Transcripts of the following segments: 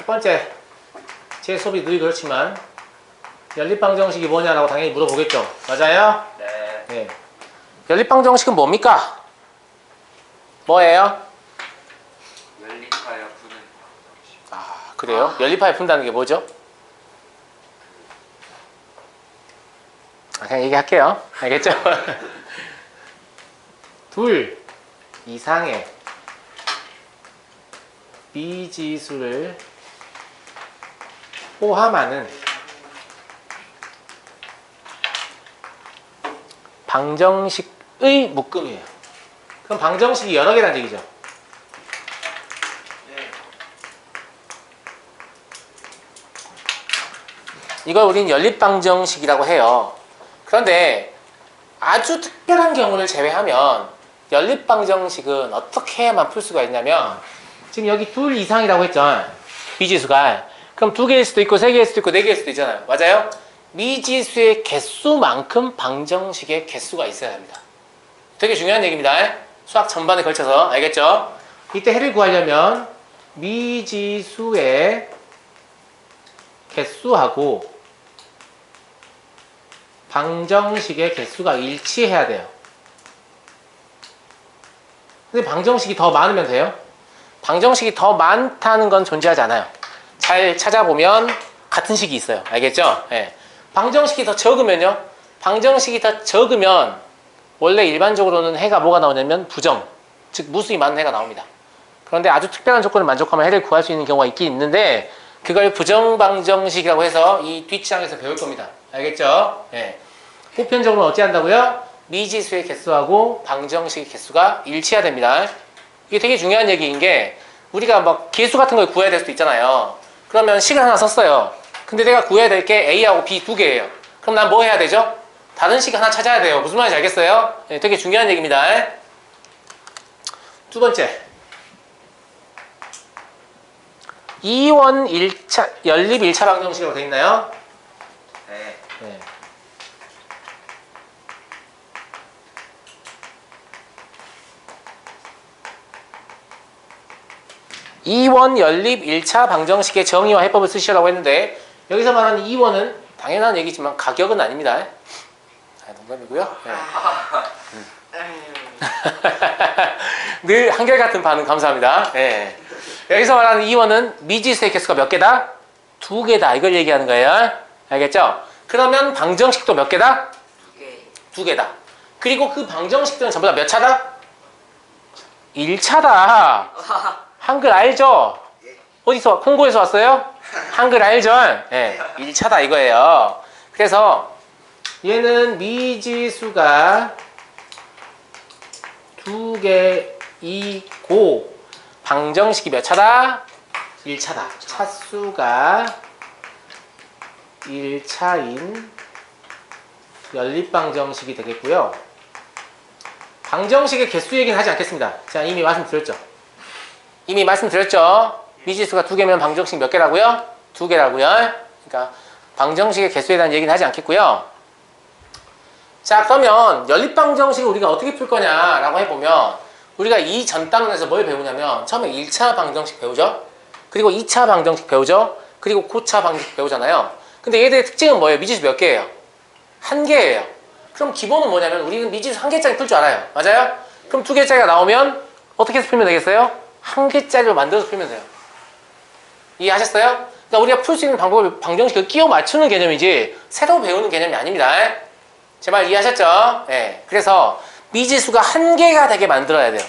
첫 번째, 제 수업이 늘 그렇지만 연립방정식이 뭐냐라고 당연히 물어보겠죠. 맞아요? 네. 네. 연립방정식은 뭡니까? 뭐예요? 연립하여 푸는 방정식. 아, 그래요? 연립하여 푼다는 게 뭐죠? 그냥 얘기할게요. 알겠죠? 둘 이상의 미지수를 포함하는 방정식의 묶음이에요. 그럼 방정식이 여러 개라는 얘기죠. 네. 이걸 우리는 연립방정식이라고 해요. 그런데 아주 특별한 경우를 제외하면 연립방정식은 어떻게 해야만 풀 수가 있냐면, 지금 여기 둘 이상이라고 했죠. 미지수가. 그럼 두 개일 수도 있고 세 개일 수도 있고 네 개일 수도 있잖아요. 맞아요? 미지수의 개수만큼 방정식의 개수가 있어야 합니다. 되게 중요한 얘기입니다. 수학 전반에 걸쳐서. 알겠죠? 이때 해를 구하려면 미지수의 개수하고 방정식의 개수가 일치해야 돼요. 근데 방정식이 더 많으면 돼요? 방정식이 더 많다는 건 존재하지 않아요. 잘 찾아보면 같은 식이 있어요. 알겠죠? 네. 방정식이 더 적으면요? 방정식이 더 적으면 원래 일반적으로는 해가 뭐가 나오냐면 부정, 즉 무수히 많은 해가 나옵니다. 그런데 아주 특별한 조건을 만족하면 해를 구할 수 있는 경우가 있긴 있는데, 그걸 부정방정식이라고 해서 이 뒷장에서 배울 겁니다. 알겠죠? 네. 보편적으로 어찌 한다고요? 미지수의 개수하고 방정식의 개수가 일치해야 됩니다. 이게 되게 중요한 얘기인 게, 우리가 막 개수 같은 걸 구해야 될 수도 있잖아요. 그러면 식을 하나 썼어요. 근데 내가 구해야 될 게 A하고 B 두 개예요. 그럼 난 뭐 해야 되죠? 다른 식 하나 찾아야 돼요. 무슨 말인지 알겠어요? 네, 되게 중요한 얘기입니다. 두 번째, 2원 1차, 연립 1차 방정식이라고 되어 있나요? 네. 네. 이원 연립 1차 방정식의 정의와 해법을 쓰시라고 했는데, 여기서 말하는 2원은 당연한 얘기지만 가격은 아닙니다. 농담이고요. 네. 늘 한결같은 반응 감사합니다. 네. 여기서 말하는 2원은 미지수의 개수가 몇 개다? 두 개다. 이걸 얘기하는 거예요. 알겠죠? 그러면 방정식도 몇 개다? 두 개다. 그리고 그 방정식들은 전부 다 몇 차다? 1차다. 한글 알죠? 어디서? 콩고에서 왔어요? 한글 알죠? 네, 1차다 이거예요. 그래서 얘는 미지수가 두 개이고 방정식이 몇 차다? 1차다. 차수가 1차인 연립방정식이 되겠고요. 방정식의 개수 얘기는 하지 않겠습니다. 제가 이미 말씀드렸죠. 미지수가 두 개면 방정식 몇 개라고요? 두 개라고요. 그러니까 방정식의 개수에 대한 얘기는 하지 않겠고요. 자, 그러면 연립방정식을 우리가 어떻게 풀 거냐라고 해보면, 우리가 이 전 단원에서 뭘 배우냐면, 처음에 1차 방정식 배우죠. 그리고 2차 방정식 배우죠. 그리고 고차 방정식 배우잖아요. 근데 얘들의 특징은 뭐예요? 미지수 몇 개예요? 한 개예요. 그럼 기본은 뭐냐면, 우리는 미지수 한 개짜리 풀 줄 알아요. 맞아요? 그럼 두 개짜리가 나오면 어떻게 해서 풀면 되겠어요? 한 개짜리로 만들어서 풀면 돼요. 이해하셨어요? 그러니까 우리가 풀 수 있는 방법을 방정식을 끼워 맞추는 개념이지 새로 배우는 개념이 아닙니다. 제 말 이해하셨죠? 네. 그래서 미지수가 한 개가 되게 만들어야 돼요.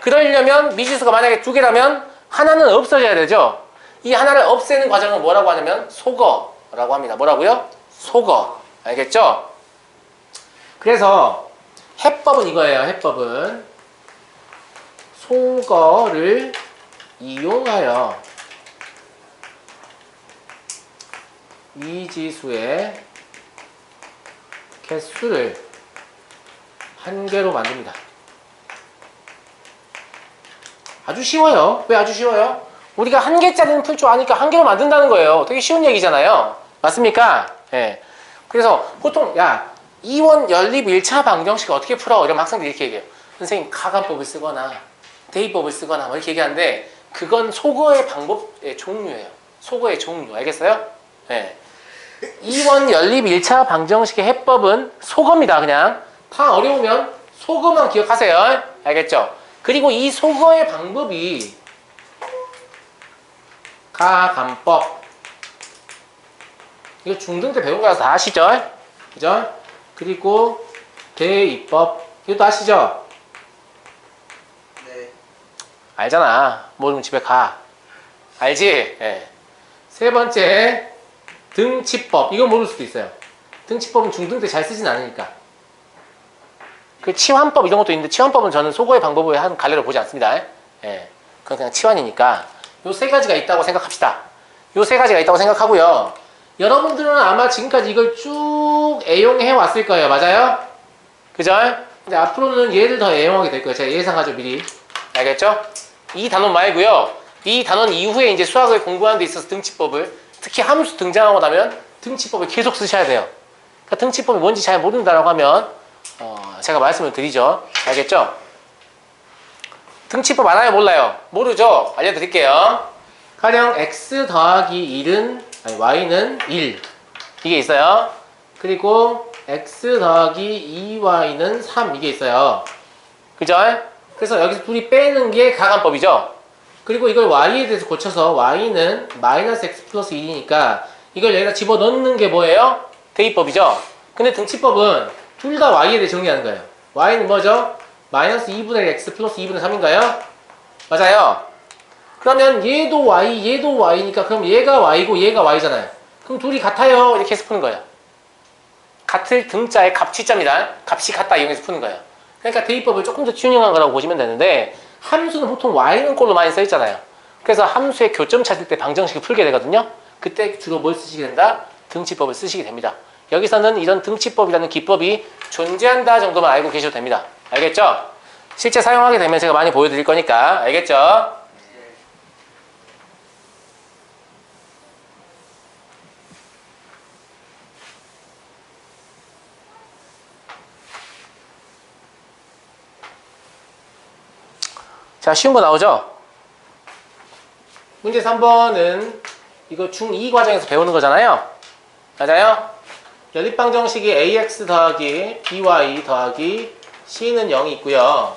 그러려면 미지수가 만약에 두 개라면 하나는 없어져야 되죠. 이 하나를 없애는 과정을 뭐라고 하냐면 소거라고 합니다. 뭐라고요? 소거. 알겠죠? 그래서 해법은 이거예요. 해법은 소거를 이용하여 미지수의 개수를 한 개로 만듭니다. 아주 쉬워요. 왜 아주 쉬워요? 우리가 한 개짜리는 풀 줄 아니까 한 개로 만든다는 거예요. 되게 쉬운 얘기잖아요. 맞습니까? 예. 그래서 보통 야 2원 연립 1차 방정식 어떻게 풀어? 이러면 학생들이 이렇게 얘기해요. 선생님 가간법을 쓰거나 대입법을 쓰거나 뭐 이렇게 얘기하는데, 그건 소거의 방법의 종류예요. 소거의 종류. 알겠어요? 예. 이원 연립 1차 방정식의 해법은 소거입니다. 그냥 다 어려우면 소거만 기억하세요. 알겠죠? 그리고 이 소거의 방법이 가감법. 이거 중등 때 배운 거라서 다 아시죠? 그죠? 그리고 대입법. 이것도 아시죠? 네. 알잖아. 모르면 집에 가. 알지? 예. 세 번째, 등치법. 이거 모를 수도 있어요. 등치법은 중등 때 잘 쓰진 않으니까. 그 치환법 이런 것도 있는데 치환법은 저는 소거의 방법을 한 갈래로 보지 않습니다. 예. 그건 그냥 치환이니까. 요 세 가지가 있다고 생각합시다. 요 세 가지가 있다고 생각하고요. 여러분들은 아마 지금까지 이걸 쭉 애용해 왔을 거예요. 맞아요? 그죠? 근데 앞으로는 얘를 더 애용하게 될 거예요. 제가 예상하죠, 미리. 알겠죠? 이 단원 말고요. 이 단원 이후에 이제 수학을 공부하는 데 있어서 등치법을, 특히 함수 등장하고 나면 등치법을 계속 쓰셔야 돼요. 그러니까 등치법이 뭔지 잘 모른다라고 하면 제가 말씀을 드리죠. 알겠죠? 등치법 알아요? 몰라요? 모르죠? 알려드릴게요. 가령 x 더하기 1은 아니 y는 1 이게 있어요. 그리고 x 더하기 2y는 3 이게 있어요. 그죠? 그래서 여기서 둘이 빼는 게 가감법이죠. 그리고 이걸 y에 대해서 고쳐서 y는 마이너스 x 플러스 1이니까 이걸 여기다 집어넣는 게 뭐예요? 대입법이죠. 근데 등치법은 둘 다 y에 대해 정리하는 거예요. y는 뭐죠? 마이너스 2분의 x 플러스 2분의 3인가요? 맞아요. 그러면 얘도 y, 얘도 y니까 그럼 얘가 y고 얘가 y잖아요. 그럼 둘이 같아요. 이렇게 해서 푸는 거예요. 같을 등자의 값치자입니다. 값이 같다 이용해서 푸는 거예요. 그러니까 대입법을 조금 더 튜닝한 거라고 보시면 되는데 함수는 보통 y는 꼴로 많이 써 있잖아요. 그래서 함수의 교점 찾을 때 방정식을 풀게 되거든요. 그때 주로 뭘 쓰시게 된다? 등치법을 쓰시게 됩니다. 여기서는 이런 등치법이라는 기법이 존재한다 정도만 알고 계셔도 됩니다. 알겠죠? 실제 사용하게 되면 제가 많이 보여드릴 거니까 알겠죠? 자, 쉬운 거 나오죠? 문제 3번은 이거 중2 과정에서 배우는 거잖아요. 맞아요? 연립방정식이 ax 더하기 by 더하기 c는 0이 있고요.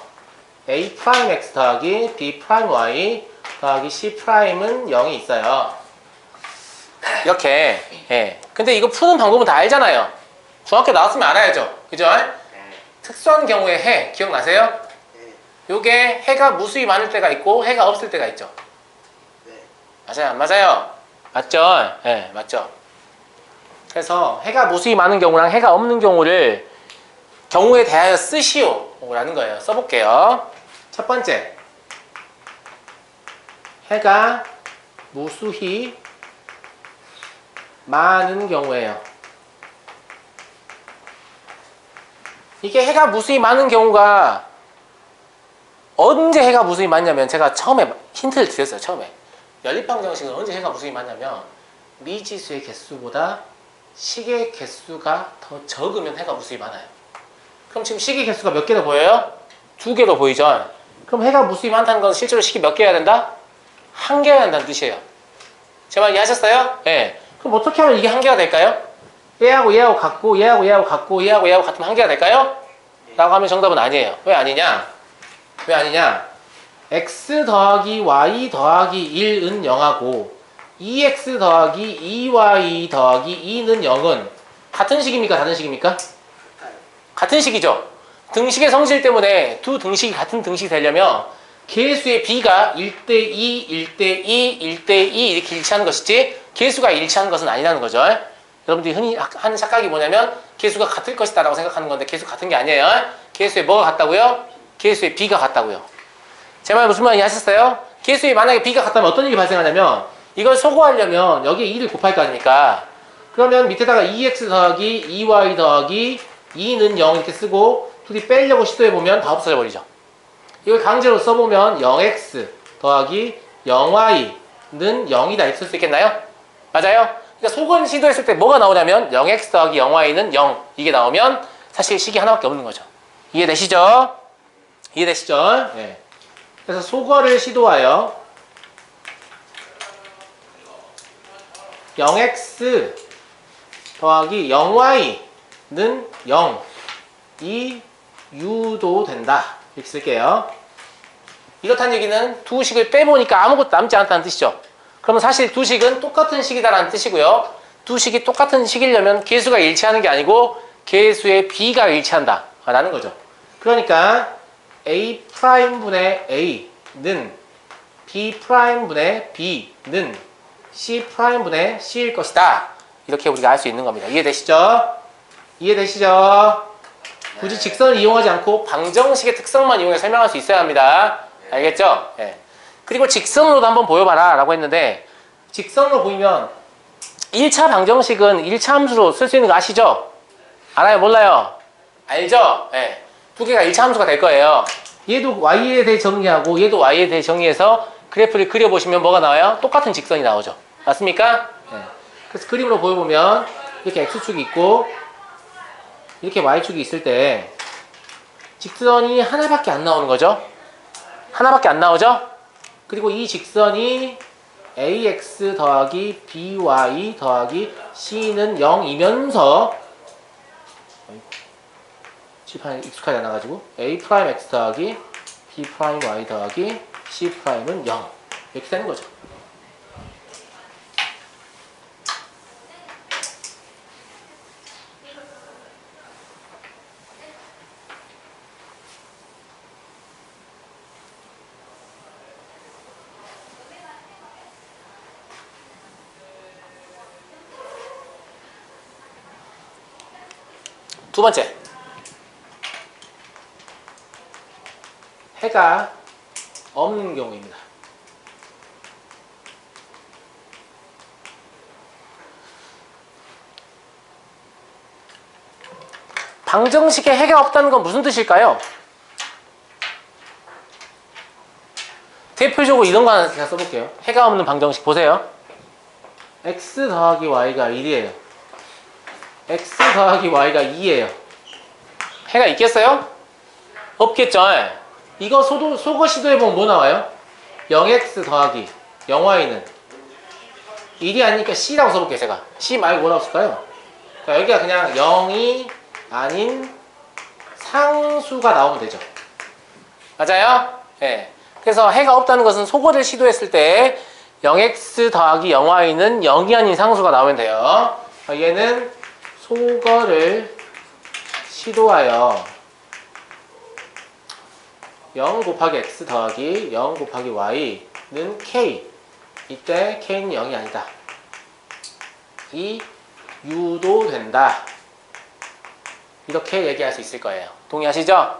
a'x 더하기 b'y 더하기 c'은 0이 있어요. 이렇게. 예. 근데 이거 푸는 방법은 다 알잖아요. 중학교 나왔으면 알아야죠. 그죠? 특수한 경우에 해 기억나세요? 요게 해가 무수히 많을 때가 있고 해가 없을 때가 있죠. 맞아요? 안 맞아요? 맞죠? 네, 맞죠. 그래서 해가 무수히 많은 경우랑 해가 없는 경우를 경우에 대하여 쓰시오 라는 거예요. 써볼게요. 첫 번째, 해가 무수히 많은 경우예요. 이게 해가 무수히 많은 경우가 언제 해가 무수히 많냐면 제가 처음에 힌트를 드렸어요. 처음에 연립방정식은 언제 해가 무수히 많냐면 미지수의 개수보다 식의 개수가 더 적으면 해가 무수히 많아요. 그럼 지금 식의 개수가 몇 개로 보여요? 2개로 보이죠? 그럼 해가 무수히 많다는 건 실제로 식이 몇 개여야 된다? 1개여야 한다는 뜻이에요. 제 말 이해하셨어요? 네. 그럼 어떻게 하면 이게 1개가 될까요? 얘하고 얘하고 같고 얘하고 얘하고 같고 얘하고 얘하고 같으면 1개가 될까요? 라고 하면 정답은 아니에요. 왜 아니냐? 왜 아니냐? x 더하기 y 더하기 1은 0하고 2x 더하기 2y 더하기 2는 0은 같은 식입니까? 다른 식입니까? 같은 식이죠. 등식의 성질 때문에 두 등식이 같은 등식이 되려면 개수의 비가 1대2, 1대2, 1대2 이렇게 일치하는 것이지 개수가 일치하는 것은 아니라는 거죠. 여러분들이 흔히 하는 착각이 뭐냐면 개수가 같을 것이다 라고 생각하는 건데 개수 같은 게 아니에요. 개수의 뭐가 같다고요? 개수의 비가 같다고요. 제 말 무슨 말인지 아셨어요? 개수의 만약에 비가 같다면 어떤 일이 발생하냐면 이걸 소거하려면 여기에 2를 곱할 거 아닙니까? 그러면 밑에다가 2x 더하기 2y 더하기 2는 0 이렇게 쓰고 둘이 빼려고 시도해보면 다 없어져 버리죠. 이걸 강제로 써보면 0x 더하기 0y는 0이다 이렇게 쓸 수 있겠나요? 맞아요? 그러니까 소건 시도했을 때 뭐가 나오냐면 0x 더하기 0y는 0 이게 나오면 사실 식이 하나밖에 없는 거죠. 이해되시죠? 이해되시죠? 네. 그래서 소거를 시도하여 0x 더하기 0y는 0 이 u도 된다. 이렇게 쓸게요. 이렇다는 얘기는 두 식을 빼보니까 아무것도 남지 않다는 뜻이죠. 그러면 사실 두 식은 똑같은 식이다라는 뜻이고요. 두 식이 똑같은 식이려면 개수가 일치하는 게 아니고 개수의 b가 일치한다 라는 거죠. 그러니까 A'분의 A는 B'분의 B는 C'분의 C일 것이다. 이렇게 우리가 알 수 있는 겁니다. 이해되시죠? 이해되시죠? 굳이 직선을 이용하지 않고 방정식의 특성만 이용해 설명할 수 있어야 합니다. 알겠죠? 예. 그리고 직선으로도 한번 보여봐라 라고 했는데 직선으로 보이면 1차 방정식은 1차 함수로 쓸 수 있는 거 아시죠? 알아요? 몰라요? 알죠? 예. 두 개가 1차 함수가 될 거예요. 얘도 y에 대해 정리하고 얘도 y에 대해 정리해서 그래프를 그려보시면 뭐가 나와요? 똑같은 직선이 나오죠. 맞습니까? 예. 그래서 그림으로 보여보면 이렇게 x축이 있고 이렇게 y축이 있을 때 직선이 하나밖에 안 나오는 거죠. 하나밖에 안 나오죠. 그리고 이 직선이 ax 더하기 by 더하기 c는 0이면서 칠판에 익숙하지 않아가지고 a'x 더하기 b'y 더하기 c'은 0 이렇게 되는 거죠. 두 번째, 해가 없는 경우입니다. 방정식에 해가 없다는 건 무슨 뜻일까요? 대표적으로 이런 거 하나 제가 써볼게요. 해가 없는 방정식 보세요. x 더하기 y가 1이에요. x 더하기 y가 2예요. 해가 있겠어요? 없겠죠. 이거 속어 시도해보면 뭐 나와요? 0x 더하기 0y는 1이 아니니까 c라고 써볼게요. 제가 c 말고 뭐라고 쓸까요? 그러니까 여기가 그냥 0이 아닌 상수가 나오면 되죠. 맞아요? 네. 그래서 해가 없다는 것은 속어를 시도했을 때 0x 더하기 0y는 0이 아닌 상수가 나오면 돼요. 얘는 속어를 시도하여 0 곱하기 x 더하기 0 곱하기 y는 k. 이때 k는 0이 아니다. 이 u도 된다. 이렇게 얘기할 수 있을 거예요. 동의하시죠?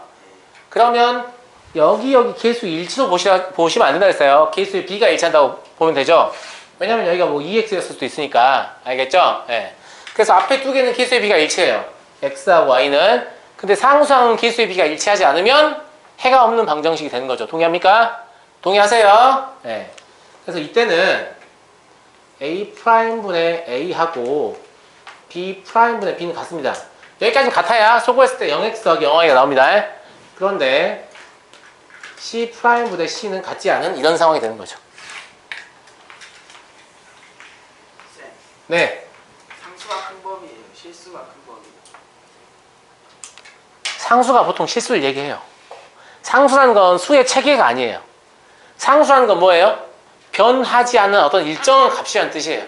그러면 여기 개수 일치로 보시면 안 된다 했어요. 개수의 b가 일치한다고 보면 되죠? 왜냐면 여기가 뭐 2x였을 수도 있으니까. 알겠죠? 네. 그래서 앞에 두 개는 개수의 b가 일치해요. x하고 y는. 근데 상수항은 개수의 b가 일치하지 않으면 해가 없는 방정식이 되는 거죠. 동의합니까? 동의하세요? 네. 그래서 이때는 A'분의 A하고 B'분의 B는 같습니다. 여기까지는 같아야 소거했을 때 0x 더하기 0y가 나옵니다. 그런데 C'분의 C는 같지 않은 이런 상황이 되는 거죠. 쌤, 네. 상수가 큰 범위예요. 실수가 큰 범위예요. 상수가 보통 실수를 얘기해요. 상수라는 건 수의 체계가 아니에요. 상수라는 건 뭐예요? 변하지 않는 어떤 일정한 값이라는 뜻이에요.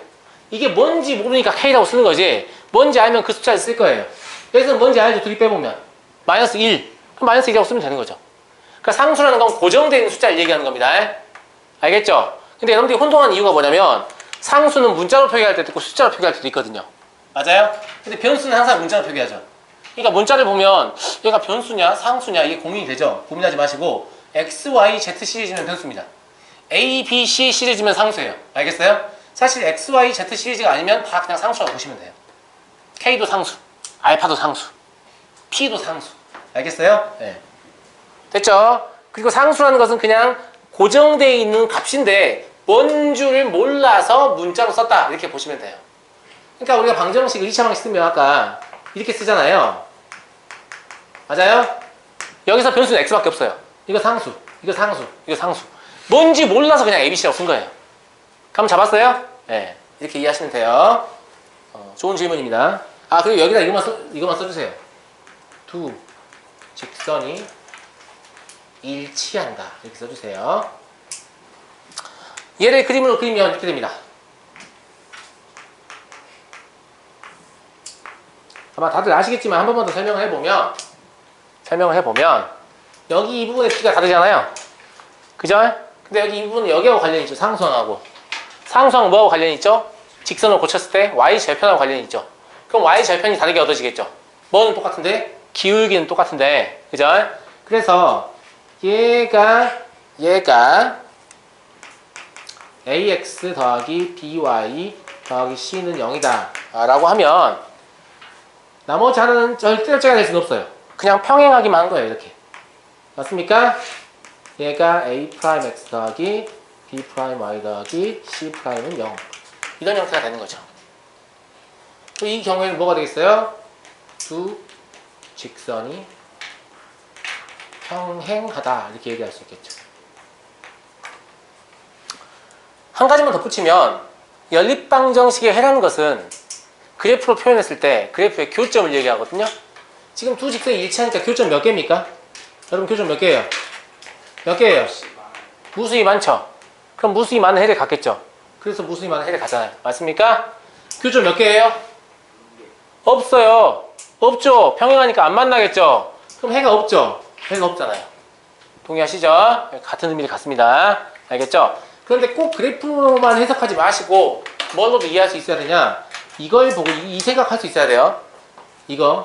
이게 뭔지 모르니까 K라고 쓰는 거지. 뭔지 알면 그 숫자를 쓸 거예요. 여기서 뭔지 알죠? 둘이 빼보면 마이너스 1. 그럼 마이너스 1이라고 쓰면 되는 거죠. 그러니까 상수라는 건 고정되어 있는 숫자를 얘기하는 겁니다. 알겠죠? 근데 여러분들이 혼동하는 이유가 뭐냐면 상수는 문자로 표기할 때도 있고 숫자로 표기할 때도 있거든요. 맞아요? 근데 변수는 항상 문자로 표기하죠. 그러니까 문자를 보면 얘가 변수냐 상수냐 이게 고민이 되죠. 고민하지 마시고 x, y, z 시리즈면 변수입니다. a, b, c 시리즈면 상수예요. 알겠어요? 사실 x, y, z 시리즈가 아니면 다 그냥 상수라고 보시면 돼요. k도 상수, 알파도 상수, p도 상수. 알겠어요? 네. 됐죠? 그리고 상수라는 것은 그냥 고정되어 있는 값인데 뭔 줄 몰라서 문자로 썼다 이렇게 보시면 돼요. 그러니까 우리가 방정식을 2차 방식 쓰면 아까 이렇게 쓰잖아요. 맞아요? 여기서 변수는 x밖에 없어요. 이거 상수, 이거 상수, 이거 상수. 뭔지 몰라서 그냥 ABC라고 쓴 거예요. 감 잡았어요? 네. 이렇게 이해하시면 돼요. 좋은 질문입니다. 아, 그리고 여기다 이것만 써주세요. 두 직선이 일치한다. 이렇게 써주세요. 얘를 그림으로 그리면 이렇게 됩니다. 아마 다들 아시겠지만 한 번만 더 설명을 해보면 여기 이 부분의 P가 다르잖아요. 그죠? 근데 여기 이 부분은 여기하고 관련이 있죠. 상수항하고. 상수항은 뭐하고 관련이 있죠? 직선을 고쳤을 때 Y절편하고 관련이 있죠. 그럼 Y절편이 다르게 얻어지겠죠. 뭐는 똑같은데? 기울기는 똑같은데. 그죠? 그래서 얘가 AX 더하기 BY 더하기 C는 0이다 라고 하면 나머지 하나는 절대값이 될 수는 없어요. 그냥 평행하기만 한 거예요. 이렇게. 맞습니까? 얘가 A'X 더하기 B'Y 더하기 C'는 0 이런 형태가 되는 거죠. 이 경우에는 뭐가 되겠어요? 두 직선이 평행하다 이렇게 얘기할 수 있겠죠. 한 가지만 덧붙이면 연립방정식에 해라는 것은 그래프로 표현했을 때 그래프의 교점을 얘기하거든요. 지금 두 직선이 일치하니까 교점 몇 개입니까? 여러분 교점 몇 개예요? 몇 개예요? 무수히 많죠? 그럼 무수히 많은 해를 갖겠죠? 그래서 무수히 많은 해를 가잖아요. 맞습니까? 교점 몇 개예요? 없어요. 없죠? 평행하니까 안 만나겠죠? 그럼 해가 없죠? 해가 없잖아요. 동의하시죠? 같은 의미를 갖습니다. 알겠죠? 그런데 꼭 그래프로만 해석하지 마시고 뭘로도 이해할 수 있어야 되냐? 이걸 보고 이 생각할 수 있어야 돼요. 이거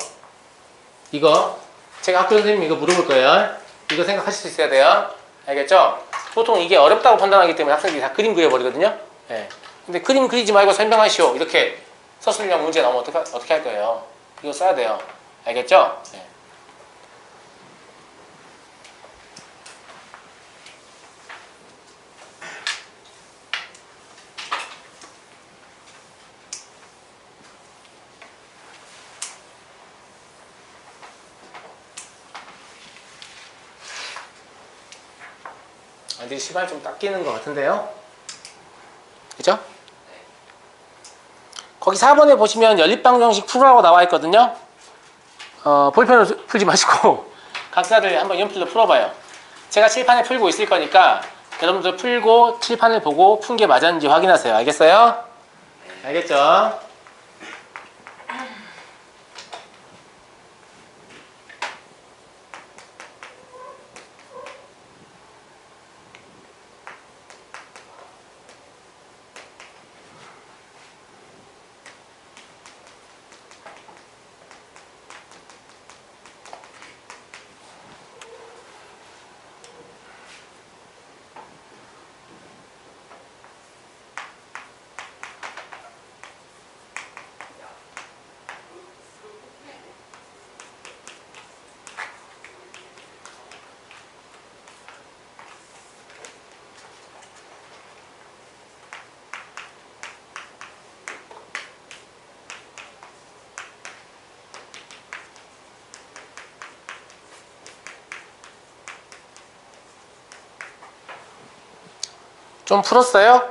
제가 학교 선생님 이거 물어볼 거예요. 이거 생각하실 수 있어야 돼요. 알겠죠? 보통 이게 어렵다고 판단하기 때문에 학생들이 다 그림 그려버리거든요. 예. 근데 그림 그리지 말고 설명하시오. 이렇게 서술형 문제 나오면 어떻게 할 거예요? 이거 써야 돼요. 알겠죠? 예. 이제 시간이 좀 닦이는 것 같은데요. 그죠? 거기 4번에 보시면 연립방정식 풀으라고 나와 있거든요. 볼펜으로 풀지 마시고 각자들 한번 연필로 풀어봐요. 제가 칠판에 풀고 있을 거니까 여러분들 풀고 칠판을 보고 푼 게 맞았는지 확인하세요. 알겠어요? 알겠죠? 좀 풀었어요?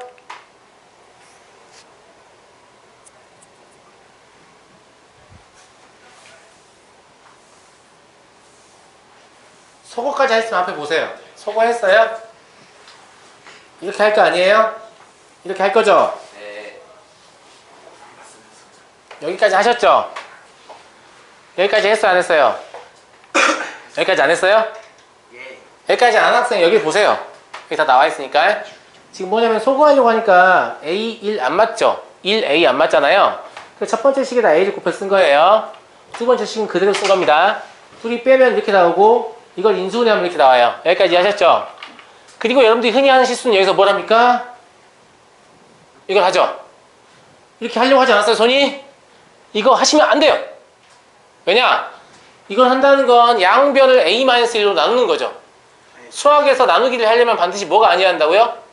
소거까지 했으면 앞에 보세요. 소거했어요? 이렇게 할 거 아니에요? 이렇게 할 거죠? 네. 여기까지 하셨죠? 여기까지 했어요? 안 했어요? 여기까지 안 했어요? 예. 여기까지 안 한 학생 여기 보세요. 여기 다 나와 있으니까. 지금 뭐냐면 소거하려고 하니까 A1 안 맞죠? 1A 안 맞잖아요. 그래서 첫 번째 식에다 A를 곱해 쓴 거예요. 두 번째 식은 그대로 쓴 겁니다. 둘이 빼면 이렇게 나오고 이걸 인수분해하면 이렇게 나와요. 여기까지 하셨죠? 그리고 여러분들이 흔히 하는 실수는 여기서 뭘 합니까? 이걸 하죠? 이렇게 하려고 하지 않았어요, 손이? 이거 하시면 안 돼요. 왜냐? 이걸 한다는 건 양변을 A-1로 나누는 거죠. 수학에서 나누기를 하려면 반드시 뭐가 아니어야 한다고요?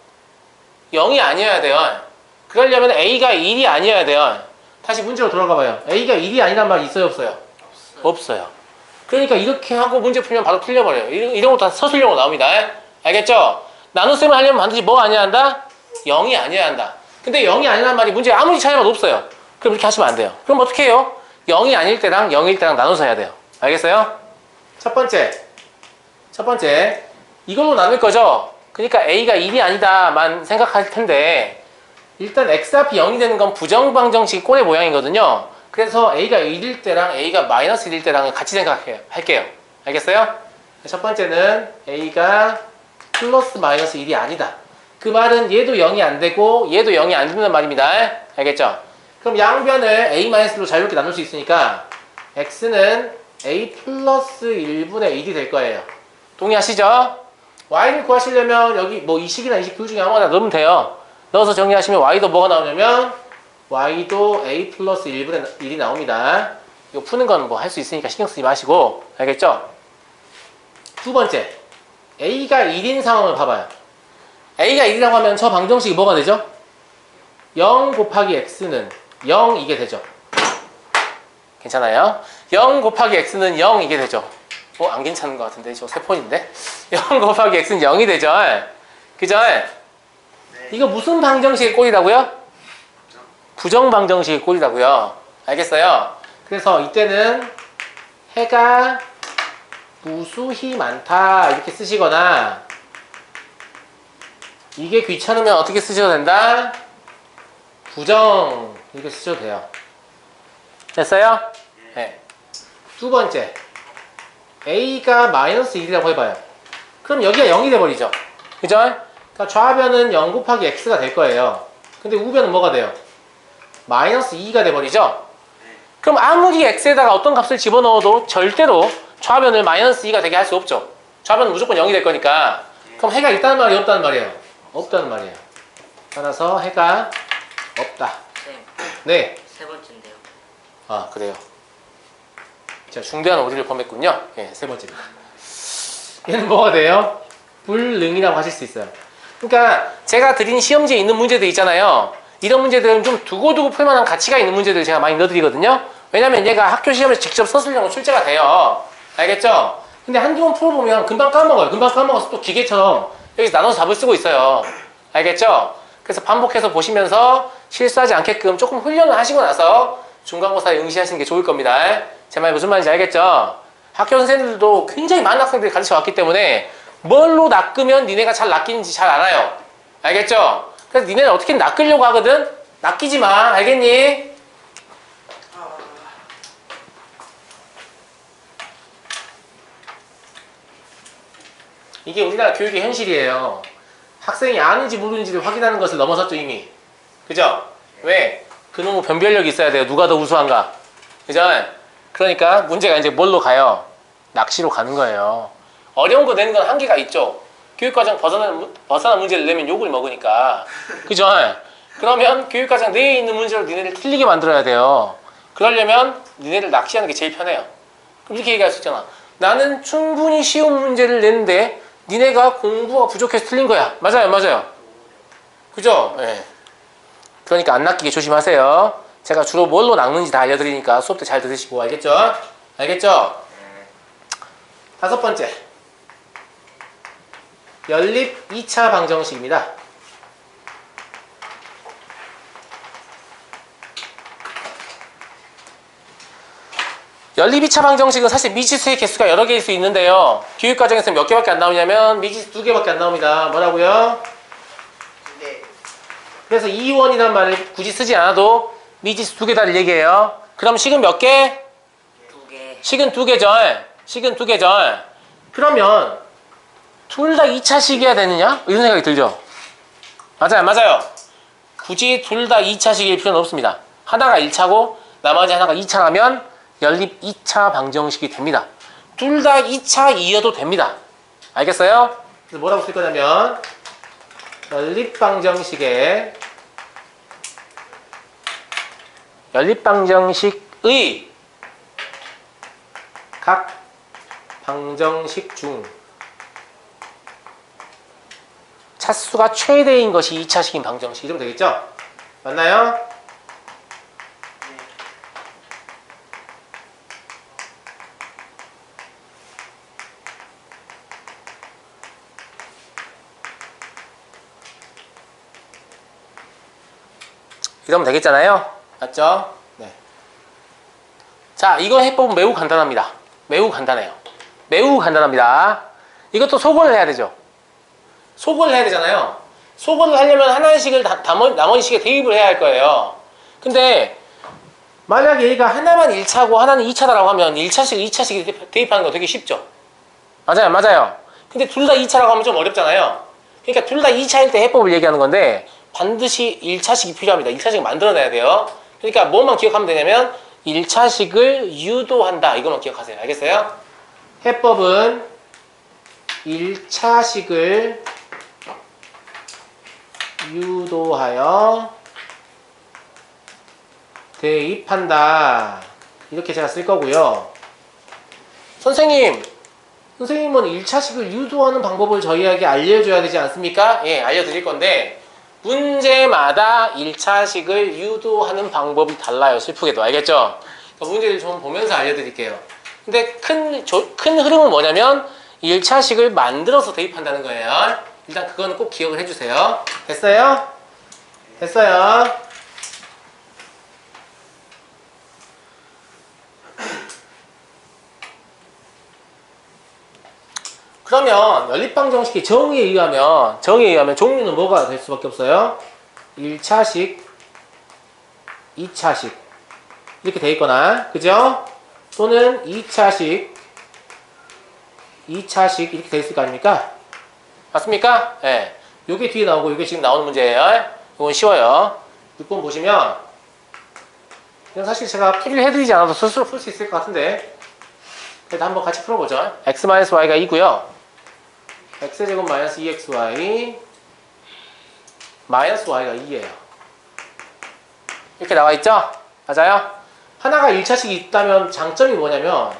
0이 아니어야 돼요. 그러려면 A가 1이 아니어야 돼요. 다시 문제로 돌아가 봐요. A가 1이 아니란 말이 있어요, 없어요? 없어요. 그러니까 이렇게 하고 문제 풀면 바로 풀려버려요. 이런 것도 다 서술형으로 나옵니다. 알겠죠? 나눗셈을 하려면 반드시 뭐가 아니어야 한다? 0이 아니어야 한다. 근데 0이 아니란 말이 문제에 아무리 차이라도 없어요. 그럼 이렇게 하시면 안 돼요. 그럼 어떻게 해요? 0이 아닐 때랑 0일 때랑 나눠서 해야 돼요. 알겠어요? 첫 번째 이걸로 나눌 거죠? 그러니까 A가 1이 아니다만 생각할 텐데 일단 x 앞이 0이 되는 건 부정방정식 꼴의 모양이거든요. 그래서 A가 1일 때랑 A가 마이너스 1일 때랑 같이 할게요. 알겠어요? 첫 번째는 A가 플러스 마이너스 1이 아니다. 그 말은 얘도 0이 안 되고 얘도 0이 안 된다는 말입니다. 알겠죠? 그럼 양변을 A-로 자유롭게 나눌 수 있으니까 x는 A 플러스 1분의 1이 될 거예요. 동의하시죠? y를 구하시려면 여기 뭐 이식이나 이식 둘 중에 아무거나 넣으면 돼요. 넣어서 정리하시면 y도 뭐가 나오냐면 y도 A 플러스 1분의 1이 나옵니다. 이거 푸는 건 뭐 할 수 있으니까 신경 쓰지 마시고. 알겠죠? 두 번째, A가 1인 상황을 봐봐요. A가 1이라고 하면 저 방정식이 뭐가 되죠? 0 곱하기 x는 0 이게 되죠. 괜찮아요? 0 곱하기 x는 0 이게 되죠. 안 괜찮은 것 같은데 저 세폰인데 0 곱하기 x는 0이 되죠. 그죠? 네. 이거 무슨 방정식의 꼴이라고요? 부정방정식의 꼴이라고요. 알겠어요? 그래서 이때는 해가 무수히 많다 이렇게 쓰시거나 이게 귀찮으면 어떻게 쓰셔도 된다? 부정 이렇게 쓰셔도 돼요. 됐어요? 네. 두 번째 A가 마이너스 1이라고 해봐요. 그럼 여기가 0이 돼버리죠. 그죠? 그러니까 좌변은 0 곱하기 x가 될 거예요. 근데 우변은 뭐가 돼요? 마이너스 2가 돼버리죠? 그럼 아무리 x에다가 어떤 값을 집어넣어도 절대로 좌변을 마이너스 2가 되게 할 수 없죠. 좌변은 무조건 0이 될 거니까. 그럼 해가 있다는 말이 없다는 말이에요? 없다는 말이에요. 따라서 해가 없다. 쌤, 네. 세 번째인데요. 아, 그래요. 자, 중대한 오류를 범했군요. 예, 세 번째입니다. 얘는 뭐가 돼요? 불능이라고 하실 수 있어요. 그러니까 제가 드린 시험지에 있는 문제들 있잖아요. 이런 문제들은 좀 두고두고 풀만한 가치가 있는 문제들 제가 많이 넣어드리거든요. 왜냐면 얘가 학교 시험에서 직접 썼으려고 출제가 돼요. 알겠죠? 근데 한두 번 풀어보면 금방 까먹어요. 금방 까먹어서 또 기계처럼 여기서 나눠서 답을 쓰고 있어요. 알겠죠? 그래서 반복해서 보시면서 실수하지 않게끔 조금 훈련을 하시고 나서 중간고사에 응시하시는 게 좋을 겁니다. 제 말 무슨 말인지 알겠죠? 학교 선생님들도 굉장히 많은 학생들이 가르쳐 왔기 때문에 뭘로 낚으면 니네가 잘 낚이는지 잘 알아요. 알겠죠? 그래서 니네는 어떻게 낚으려고 하거든? 낚이지 마. 알겠니? 이게 우리나라 교육의 현실이에요. 학생이 아는지 모르는지를 확인하는 것을 넘어섰죠 이미. 그죠? 왜? 그놈의 변별력이 있어야 돼요. 누가 더 우수한가. 그죠? 그러니까 문제가 이제 뭘로 가요? 낚시로 가는 거예요. 어려운 거 내는 건 한계가 있죠. 교육과정 벗어난 문제를 내면 욕을 먹으니까. 그죠? 그러면 교육과정 내에 있는 문제로 니네를 틀리게 만들어야 돼요. 그러려면 니네를 낚시하는 게 제일 편해요. 그럼 이렇게 얘기할 수 있잖아. 나는 충분히 쉬운 문제를 냈는데 니네가 공부가 부족해서 틀린 거야. 맞아요, 맞아요. 그죠? 예. 그러니까 안 낚이게 조심하세요. 제가 주로 뭘로 낚는지 다 알려드리니까 수업 때 잘 들으시고. 알겠죠? 알겠죠? 다섯 번째, 연립 2차 방정식입니다. 연립 2차 방정식은 사실 미지수의 개수가 여러 개일 수 있는데요. 교육과정에서 몇 개밖에 안 나오냐면 미지수 2개밖에 안 나옵니다. 뭐라고요? 네. 그래서 이원이라는 말을 굳이 쓰지 않아도 미지수 2개다를 얘기해요. 그럼 식은 몇 개? 2개. 식은 2개죠. 식은 2개죠. 그러면 둘 다 2차식이어야 되느냐? 이런 생각이 들죠. 맞아요, 맞아요. 굳이 둘 다 2차식일 필요는 없습니다. 하나가 1차고 나머지 하나가 2차라면 연립 2차 방정식이 됩니다. 둘 다 2차이어도 됩니다. 알겠어요? 그래서 뭐라고 쓸 거냐면 연립 방정식의 각 방정식 중 차수가 최대인 것이 2차식인 방정식. 이러면 되겠죠? 맞나요? 이러면 되겠잖아요. 맞죠? 네. 자, 이거 해법은 매우 간단합니다. 매우 간단해요. 매우 간단합니다. 이것도 소거를 해야 되죠. 소거를 해야 되잖아요. 소거를 하려면 하나씩을 나머지 식에 대입을 해야 할 거예요. 근데 만약 얘가 하나만 1차고 하나는 2차다라고 하면 1차식, 2차식 대입하는 거 되게 쉽죠. 맞아요, 맞아요. 근데 둘 다 2차라고 하면 좀 어렵잖아요. 그러니까 둘 다 2차일 때 해법을 얘기하는 건데 반드시 1차식이 필요합니다. 1차식을 만들어내야 돼요. 그러니까 뭐만 기억하면 되냐면 1차식을 유도한다. 이것만 기억하세요. 알겠어요? 해법은 1차식을 유도하여 대입한다. 이렇게 제가 쓸 거고요. 선생님은 1차식을 유도하는 방법을 저희에게 알려줘야 되지 않습니까? 예, 알려드릴 건데 문제마다 1차식을 유도하는 방법이 달라요. 슬프게도. 알겠죠? 그러니까 문제를 좀 보면서 알려드릴게요. 근데 큰 흐름은 뭐냐면 1차식을 만들어서 대입한다는 거예요. 일단 그건 꼭 기억을 해주세요. 됐어요? 됐어요. 그러면 연립방정식의 정의에 의하면 종류는 뭐가 될 수밖에 없어요? 1차식, 2차식 이렇게 돼 있거나, 그죠? 또는 2차식 이렇게 돼 있을 거 아닙니까? 맞습니까? 예. 네. 요게 뒤에 나오고 요게 지금 나오는 문제예요. 이건 쉬워요. 6번 보시면 이건 사실 제가 풀이를 해드리지 않아도 스스로 풀 수 있을 것 같은데 그래도 한번 같이 풀어보죠. x-y가 2고요. x제곱 마이너스 2xy 마이너스 y가 2예요. 이렇게 나와 있죠? 맞아요? 하나가 1차식이 있다면 장점이 뭐냐면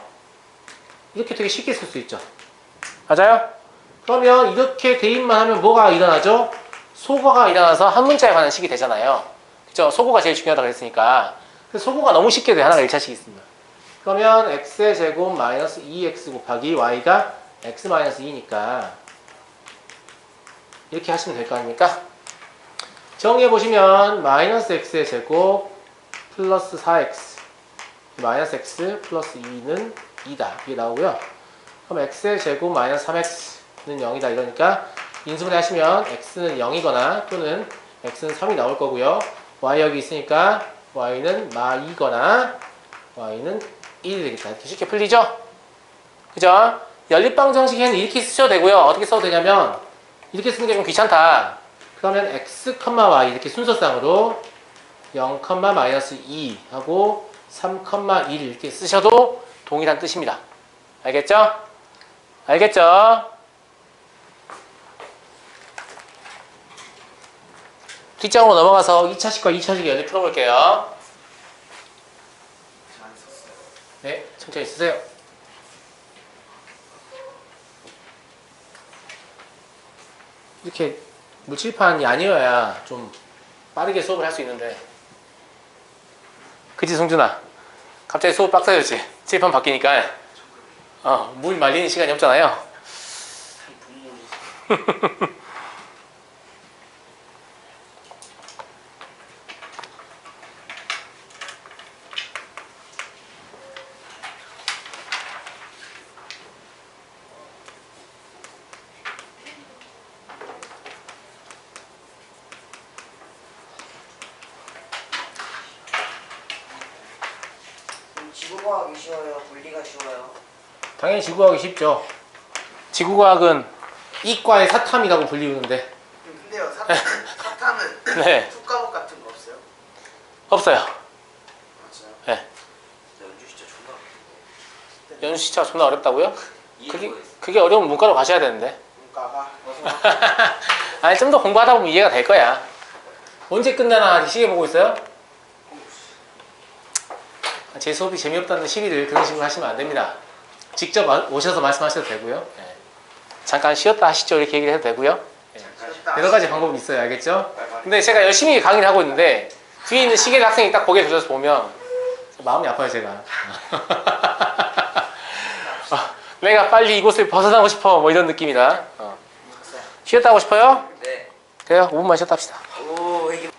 이렇게 되게 쉽게 쓸 수 있죠. 맞아요? 그러면 이렇게 대입만 하면 뭐가 일어나죠? 소거가 일어나서 한 문자에 관한 식이 되잖아요. 그죠? 소거가 제일 중요하다고 했으니까. 소거가 너무 쉽게 돼요. 하나가 1차식이 있으면. 그러면 x의 제곱 마이너스 2x 곱하기 y가 x 마이너스 2니까 이렇게 하시면 될 거 아닙니까? 정의해 보시면 마이너스 x의 제곱 플러스 4x 마이너스 x 플러스 2는 2다. 이게 나오고요. 그럼 x의 제곱 마이너스 3x는 0이다. 이러니까 인수분해 하시면 x는 0이거나 또는 x는 3이 나올 거고요. y 여기 있으니까 y는 마2거나 y는 1이 되겠다. 이렇게 쉽게 풀리죠? 그죠? 연립방정식에는 이렇게 쓰셔도 되고요. 어떻게 써도 되냐면 이렇게 쓰는 게 좀 귀찮다. 그러면 x, y 이렇게 순서상으로 0, 마이너스 2 하고 3, 1 이렇게 쓰셔도 동일한 뜻입니다. 알겠죠? 알겠죠? 뒷장으로 넘어가서 2차식과 2차식 연립 풀어볼게요. 잘 썼어요. 네, 천천히 쓰세요. 이렇게 물칠판이 아니어야 좀 빠르게 수업을 할 수 있는데. 그치, 성준아? 갑자기 수업 빡세졌지? 칠판 바뀌니까. 물 말리는 시간이 없잖아요. 지구과학이 쉬워요? 물리가 쉬워요? 당연히 지구과학이 쉽죠. 지구과학은 이과의 사탐이라고 불리우는데. 근데요, 사탐은 네. 숙과목 같은 거 없어요? 없어요. 맞아요. 네. 연주 진짜 존나 연수 시차가 존나 어렵다고요? 그게 어려운 문과로 가셔야 되는데. 문과가 아니, 좀 더 공부하다 보면 이해가 될 거야. 언제 끝나나 시계 보고 있어요? 제 수업이 재미없다는 시비를 그런 식으로 하시면 안 됩니다. 직접 오셔서 말씀하셔도 되고요. 네. 잠깐 쉬었다 하시죠. 이렇게 얘기를 해도 되고요. 네. 여러 가지 방법이 있어요. 알겠죠? 근데 제가 열심히 강의를 하고 있는데 뒤에 있는 시계를 학생이 딱 거기에 들어서 보면 마음이 아파요, 제가. 내가 빨리 이곳을 벗어나고 싶어. 뭐 이런 느낌이라. 쉬었다 하고 싶어요? 네. 그래요? 5분만 쉬었다 합시다. 오 이게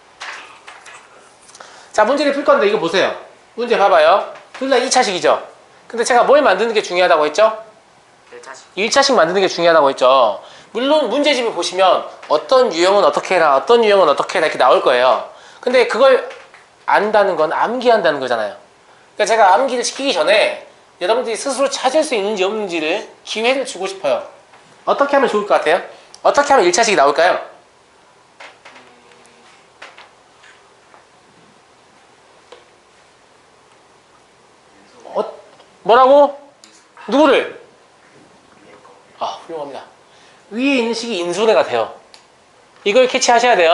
자, 문제를 풀 건데 이거 보세요. 문제 봐봐요. 둘 다 2차식이죠. 근데 제가 뭘 만드는 게 중요하다고 했죠? 1차식 만드는 게 중요하다고 했죠. 물론 문제집을 보시면 어떤 유형은 어떻게 해라, 어떤 유형은 어떻게 해라 이렇게 나올 거예요. 근데 그걸 안다는 건 암기한다는 거잖아요. 그러니까 제가 암기를 시키기 전에 여러분들이 스스로 찾을 수 있는지 없는지를 기회를 주고 싶어요. 어떻게 하면 좋을 것 같아요? 어떻게 하면 1차식이 나올까요? 뭐라고? 누구를? 아, 훌륭합니다. 위에 있는 식이 인수분해가 돼요. 이걸 캐치하셔야 돼요.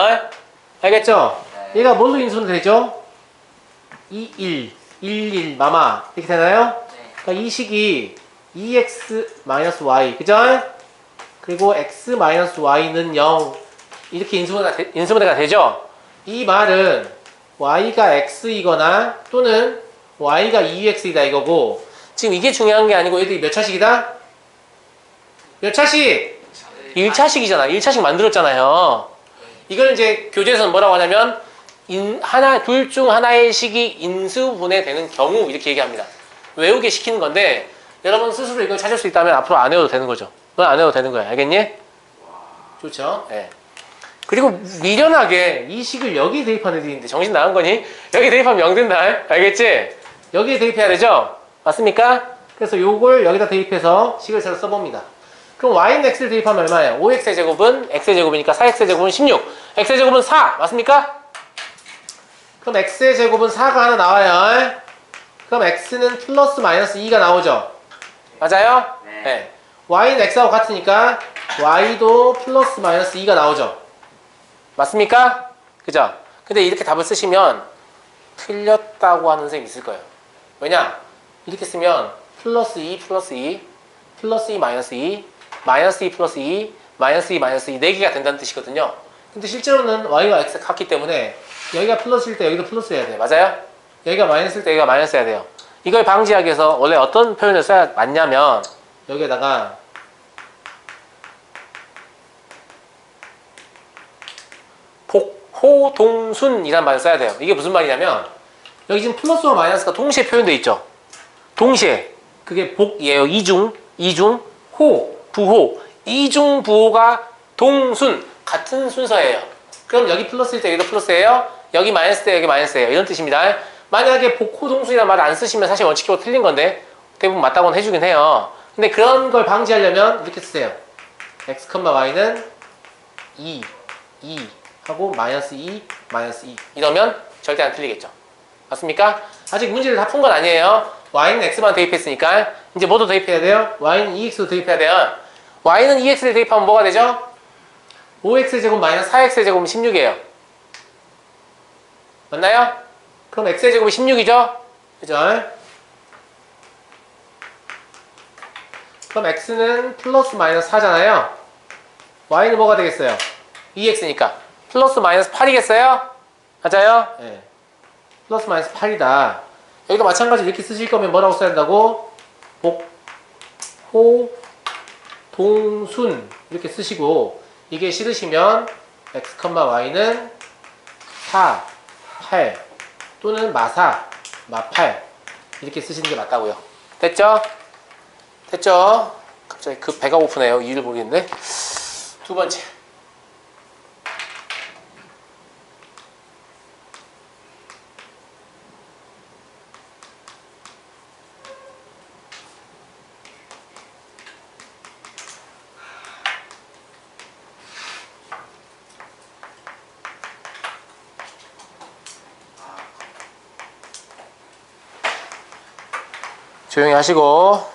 알겠죠? 네. 얘가 뭘로 인수분해 되죠? 2, 1, 1, 1, 마마 이렇게 되나요? 네. 그러니까 이 식이 2x-y 그죠? 그리고 x-y는 0 이렇게 인수분해가 되죠? 이 말은 y가 x이거나 또는 y가 2x이다 이거고 지금 이게 중요한 게 아니고 얘들이 몇 차식이다? 몇 차식? 1차식이잖아. 1차식 만들었잖아요. 이걸 이제 교재에서는 뭐라고 하냐면 둘 중 하나의 식이 인수분해되는 경우 이렇게 얘기합니다. 외우게 시키는 건데 여러분 스스로 이걸 찾을 수 있다면 앞으로 안 외워도 되는 거죠. 넌 안 외워도 되는 거야. 알겠니? 좋죠? 네. 그리고 미련하게 이 식을 여기 대입하는 애들인데 정신 나간 거니? 여기 대입하면 0 된다. 알겠지? 여기에 대입해야 되죠? 맞습니까? 그래서 요걸 여기다 대입해서 식을 새로 써봅니다. 그럼 y는 x를 대입하면 얼마예요? 5x의 제곱은 x의 제곱이니까 4x의 제곱은 16 x의 제곱은 4 맞습니까? 그럼 x의 제곱은 4가 하나 나와요. 그럼 x는 플러스 마이너스 2가 나오죠. 맞아요? 네. y는 x하고 같으니까 y도 플러스 마이너스 2가 나오죠. 맞습니까? 그죠? 근데 이렇게 답을 쓰시면 틀렸다고 하는 선생님이 있을 거예요. 왜냐? 이렇게 쓰면 플러스 2 플러스 2 플러스 2 마이너스 2 마이너스 2 플러스 2 마이너스 2 마이너스 2 4개가 된다는 뜻이거든요. 근데 실제로는 y가 x가 같기 때문에 여기가 플러스일 때 여기도 플러스여야 돼요. 맞아요? 여기가 마이너스일 때 여기가 마이너스여야 돼요. 이걸 방지하기 위해서 원래 어떤 표현을 써야 맞냐면 여기에다가 복호동순이란 말을 써야 돼요. 이게 무슨 말이냐면 여기 지금 플러스와 마이너스가 동시에 표현되어 있죠. 동시에 그게 복이에요. 이중 호 부호 이중 부호가 동순 같은 순서예요. 그럼 여기 플러스일 때 여기도 플러스예요. 여기 마이너스 때 여기 마이너스예요. 이런 뜻입니다. 만약에 복호동순이라는 말을 안 쓰시면 사실 원칙적으로 틀린 건데 대부분 맞다고는 해주긴 해요. 근데 그런 걸 방지하려면 이렇게 쓰세요. x, y는 2 하고 마이너스 2 이러면 절대 안 틀리겠죠. 맞습니까? 아직 문제를 다 푼 건 아니에요. y는 x만 대입했으니까 이제 뭐도 대입해야 돼요? y는 2x도 대입해야 돼요. y는 2x를 대입하면 뭐가 되죠? 5x 제곱 마이너스 4x 제곱은 16이에요. 맞나요? 그럼 x의 제곱이 16이죠? 그죠? 그럼 x는 플러스 마이너스 4잖아요. y는 뭐가 되겠어요? 2x니까 플러스 마이너스 8이겠어요? 맞아요? 네. 플러스 마이너스 8이다. 여기도 마찬가지로 이렇게 쓰실 거면 뭐라고 써야 된다고? 복, 호, 동순 이렇게 쓰시고 이게 싫으시면 x, y는 4, 8 또는 마4, 마8 이렇게 쓰시는 게 맞다고요. 됐죠? 됐죠? 갑자기 그 배가 고프네요. 이유를 모르겠는데. 두 번째. 조용히 하시고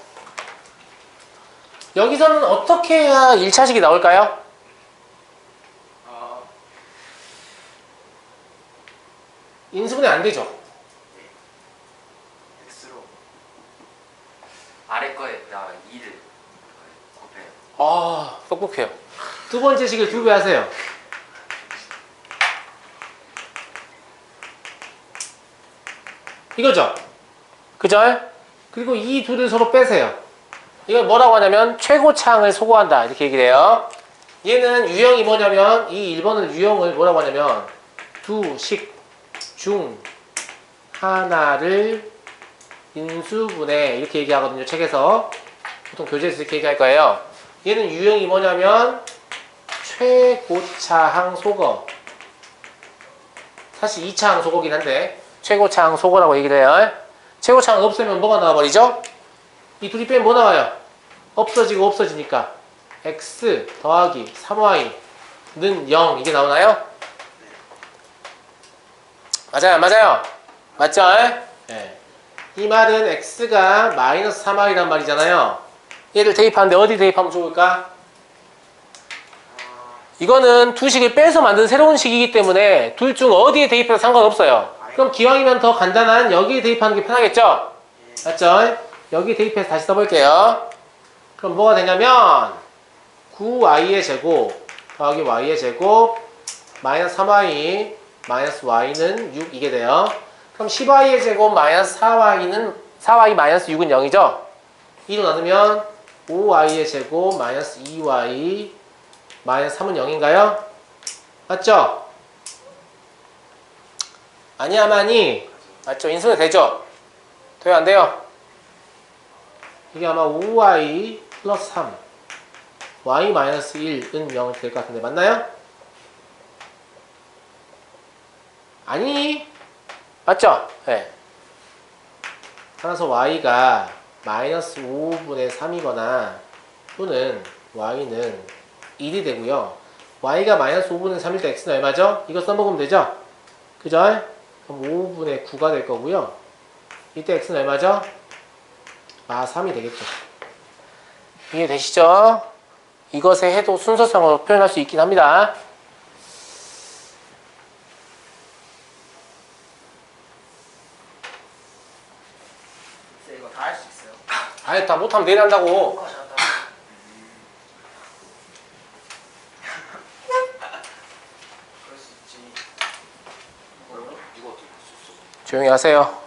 여기서는 어떻게 해야 1차식이 나올까요? 인수분해 안 되죠? X로 아래 거에다 2를 곱해요. 아, 똑똑해요. 두 번째 식을 2배 하세요. 이거죠? 그죠? 그리고 이 둘을 서로 빼세요. 이걸 뭐라고 하냐면 최고차항을 소거한다 이렇게 얘기를 해요. 얘는 유형이 뭐냐면 이 1번은 유형을 뭐라고 하냐면 두, 식, 중, 하나를 인수분해 이렇게 얘기하거든요. 책에서 보통 교재에서 이렇게 얘기할 거예요. 얘는 유형이 뭐냐면 최고차항 소거. 사실 2차항 소거긴 한데 최고차항 소거라고 얘기를 해요. 최고차항 없으면 뭐가 나와버리죠? 이 둘이 빼면 뭐 나와요? 없어지고 없어지니까 x 더하기 3y는 0 이게 나오나요? 맞아요, 안 맞아요? 맞죠? 네. 이 말은 x가 마이너스 3y란 말이잖아요. 얘를 대입하는데 어디 대입하면 좋을까? 이거는 두 식을 빼서 만든 새로운 식이기 때문에 둘 중 어디에 대입해도 상관없어요. 그럼 기왕이면 더 간단한 여기에 대입하는 게 편하겠죠? 맞죠? 여기 대입해서 다시 써볼게요. 그럼 뭐가 되냐면 9y의 제곱 더하기 y의 제곱 마이너스 3y 마이너스 y는 6 이게 돼요. 그럼 10y의 제곱 마이너스 4y 마이너스 6은 0이죠? 2로 나누면 5y의 제곱 마이너스 2y 마이너스 3은 0인가요? 맞죠? 아니야만이 맞죠? 인수분해 되죠? 돼요 안 돼요? 이게 아마 5y 플러스 3 y 마이너스 1은 0 될 것 같은데 맞나요? 아니 맞죠? 네. 따라서 y가 마이너스 5분의 3이거나 또는 y는 1이 되고요. y가 마이너스 5분의 3일 때 x는 얼마죠? 이거 써먹으면 되죠? 그죠? 그럼 5분의 9가 될 거고요. 이때 x는 얼마죠? 3이 되겠죠. 이해되시죠? 이것의 해도 순서상으로 표현할 수 있긴 합니다. 이거 다 할 수 있어요? 아예 다 못하면 내일 한다고. 그럴 수 있지. 이거 어떻게 할수 있어? 조용히 하세요.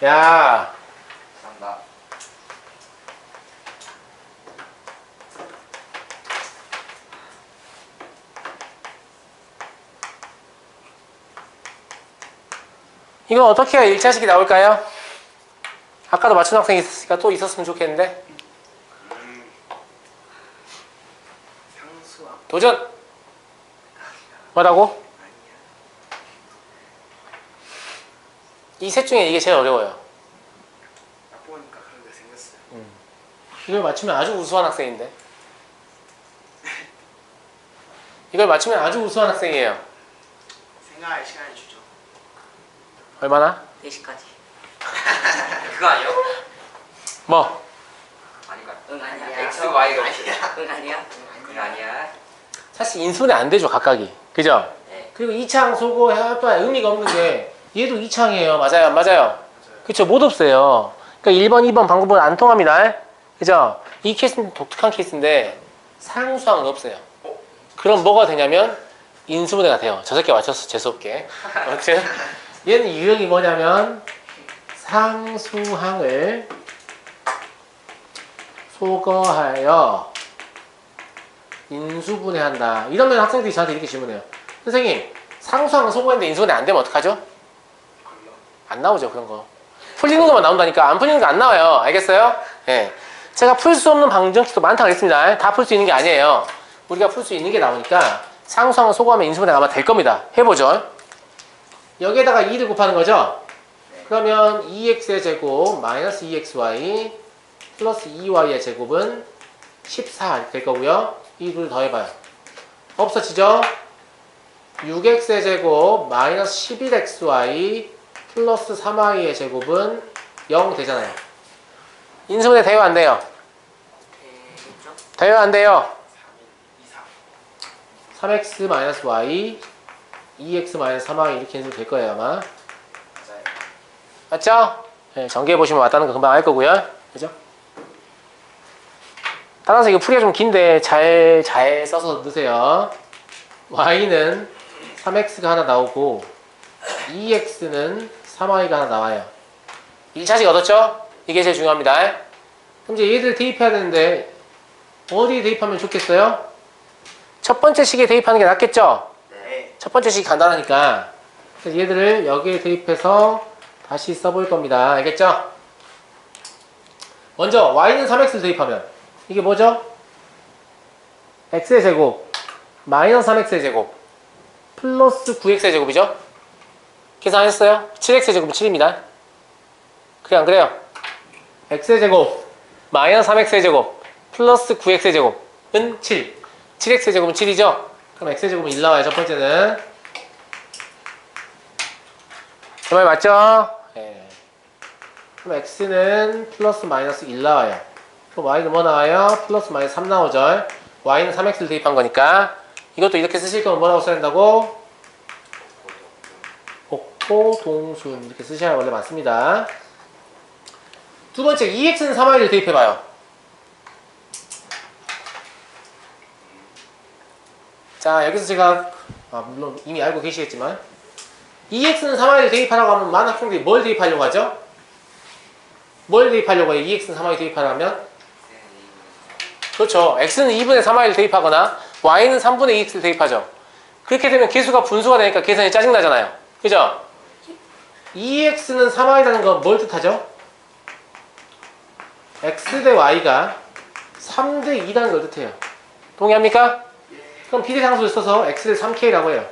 야, 감사합니다. 이건 어떻게 해야 1차식이 나올까요? 아까도 맞춘 학생이 있었으니까 또 있었으면 좋겠는데. 상수함 도전! 뭐라고? 아니야. 이 셋 중에 이게 제일 어려워요. 딱 보니까 그렇게 생겼어요. 이걸 맞추면 아주 우수한 학생인데. 이걸 맞추면 아주 우수한 학생이에요. 생각할 시간을 주죠. 얼마나? 4시까지. 그거 아니에요? 뭐? 아닌가요? 응 아니야. X, Y가 없어요. 응 아니야. 그거 아니야. 사실 인수분해 안 되죠, 각각이. 그죠? 네. 그리고 2창 소거할 바에 의미가 없는 게 얘도 2창이에요. 맞아요, 안 맞아요? 그쵸, 못 없어요. 그러니까 1번, 2번 방법은 안 통합니다. 그죠? 이 케이스는 독특한 케이스인데 상수항은 없어요. 그럼 뭐가 되냐면 인수분해가 돼요. 저 새끼 맞췄어, 재수없게. 아무튼 얘는 유형이 뭐냐면 상수항을 소거하여 인수분해한다. 이러면 학생들이 저한테 이렇게 질문해요. 선생님, 상수항을 소거했는데 인수분해 안 되면 어떡하죠? 안 나오죠, 그런 거. 풀리는 것만 나온다니까. 안 풀리는 거 안 나와요. 알겠어요? 예. 제가 풀 수 없는 방정식도 많다고 했습니다. 다 풀 수 있는 게 아니에요. 우리가 풀 수 있는 게 나오니까 상수항을 소거하면 인수분해가 아마 될 겁니다. 해보죠. 여기에다가 2를 곱하는 거죠? 그러면 2x의 제곱 마이너스 2xy 플러스 2y의 제곱은 14 될 거고요. 이 둘 더해봐요. 없어지죠? 6x의 제곱 마이너스 11xy 플러스 3y의 제곱은 0 되잖아요. 인수분해 돼요, 안 돼요? 되겠죠? 돼요, 안 돼요? 3인 2, 3x 마이너스 y 2x 마이너스 3y 이렇게 인수분 될 거예요, 아마. 4. 맞아요. 맞죠? 네, 전개해보시면 맞다는 거 금방 알 거고요. 그죠? 따라서 이거 풀이가 좀 긴데 잘 써서 넣으세요. y는 3x가 하나 나오고 2x는 3y가 하나 나와요. 1차식 얻었죠? 이게 제일 중요합니다. 그럼 이제 얘들 대입해야 되는데 어디에 대입하면 좋겠어요? 첫 번째 식에 대입하는 게 낫겠죠? 네. 첫 번째 식이 간단하니까. 그래서 얘들을 여기에 대입해서 다시 써볼 겁니다. 알겠죠? 먼저 y는 3x를 대입하면 이게 뭐죠? x의 제곱 마이너스 3x의 제곱 플러스 9x의 제곱이죠? 계산했어요? 7x의 제곱은 7입니다. 그래 안 그래요? x의 제곱 마이너스 3x의 제곱 플러스 9x의 제곱은 7 7x의 제곱은 7이죠? 그럼 x의 제곱은 1 나와요. 첫 번째는 그 말 맞죠? 네. 그럼 x는 플러스 마이너스 1 나와요. 그럼 y는 뭐 나와요? 플러스 마이너스 3 나오죠? y는 3x를 대입한 거니까 이것도 이렇게 쓰실 거면 뭐라고 써야 된다고? 복호동순 이렇게 쓰셔야 원래 맞습니다. 두 번째 2x는 3y를 대입해봐요. 자 여기서 제가 물론 이미 알고 계시겠지만 2x는 3y를 대입하라고 하면 많은 학생들이 뭘 대입하려고 하죠? 뭘 대입하려고 해요? 2x는 3y 대입하려면? 그렇죠. x는 2분의 3y를 대입하거나 y는 3분의 2x를 대입하죠. 그렇게 되면 계수가 분수가 되니까 계산이 짜증나잖아요. 그죠? 2x는 3y라는 건 뭘 뜻하죠? x 대 y가 3대 2라는 걸 뜻해요. 동의합니까? 그럼 비례상수를 써서 x를 3k라고 해요.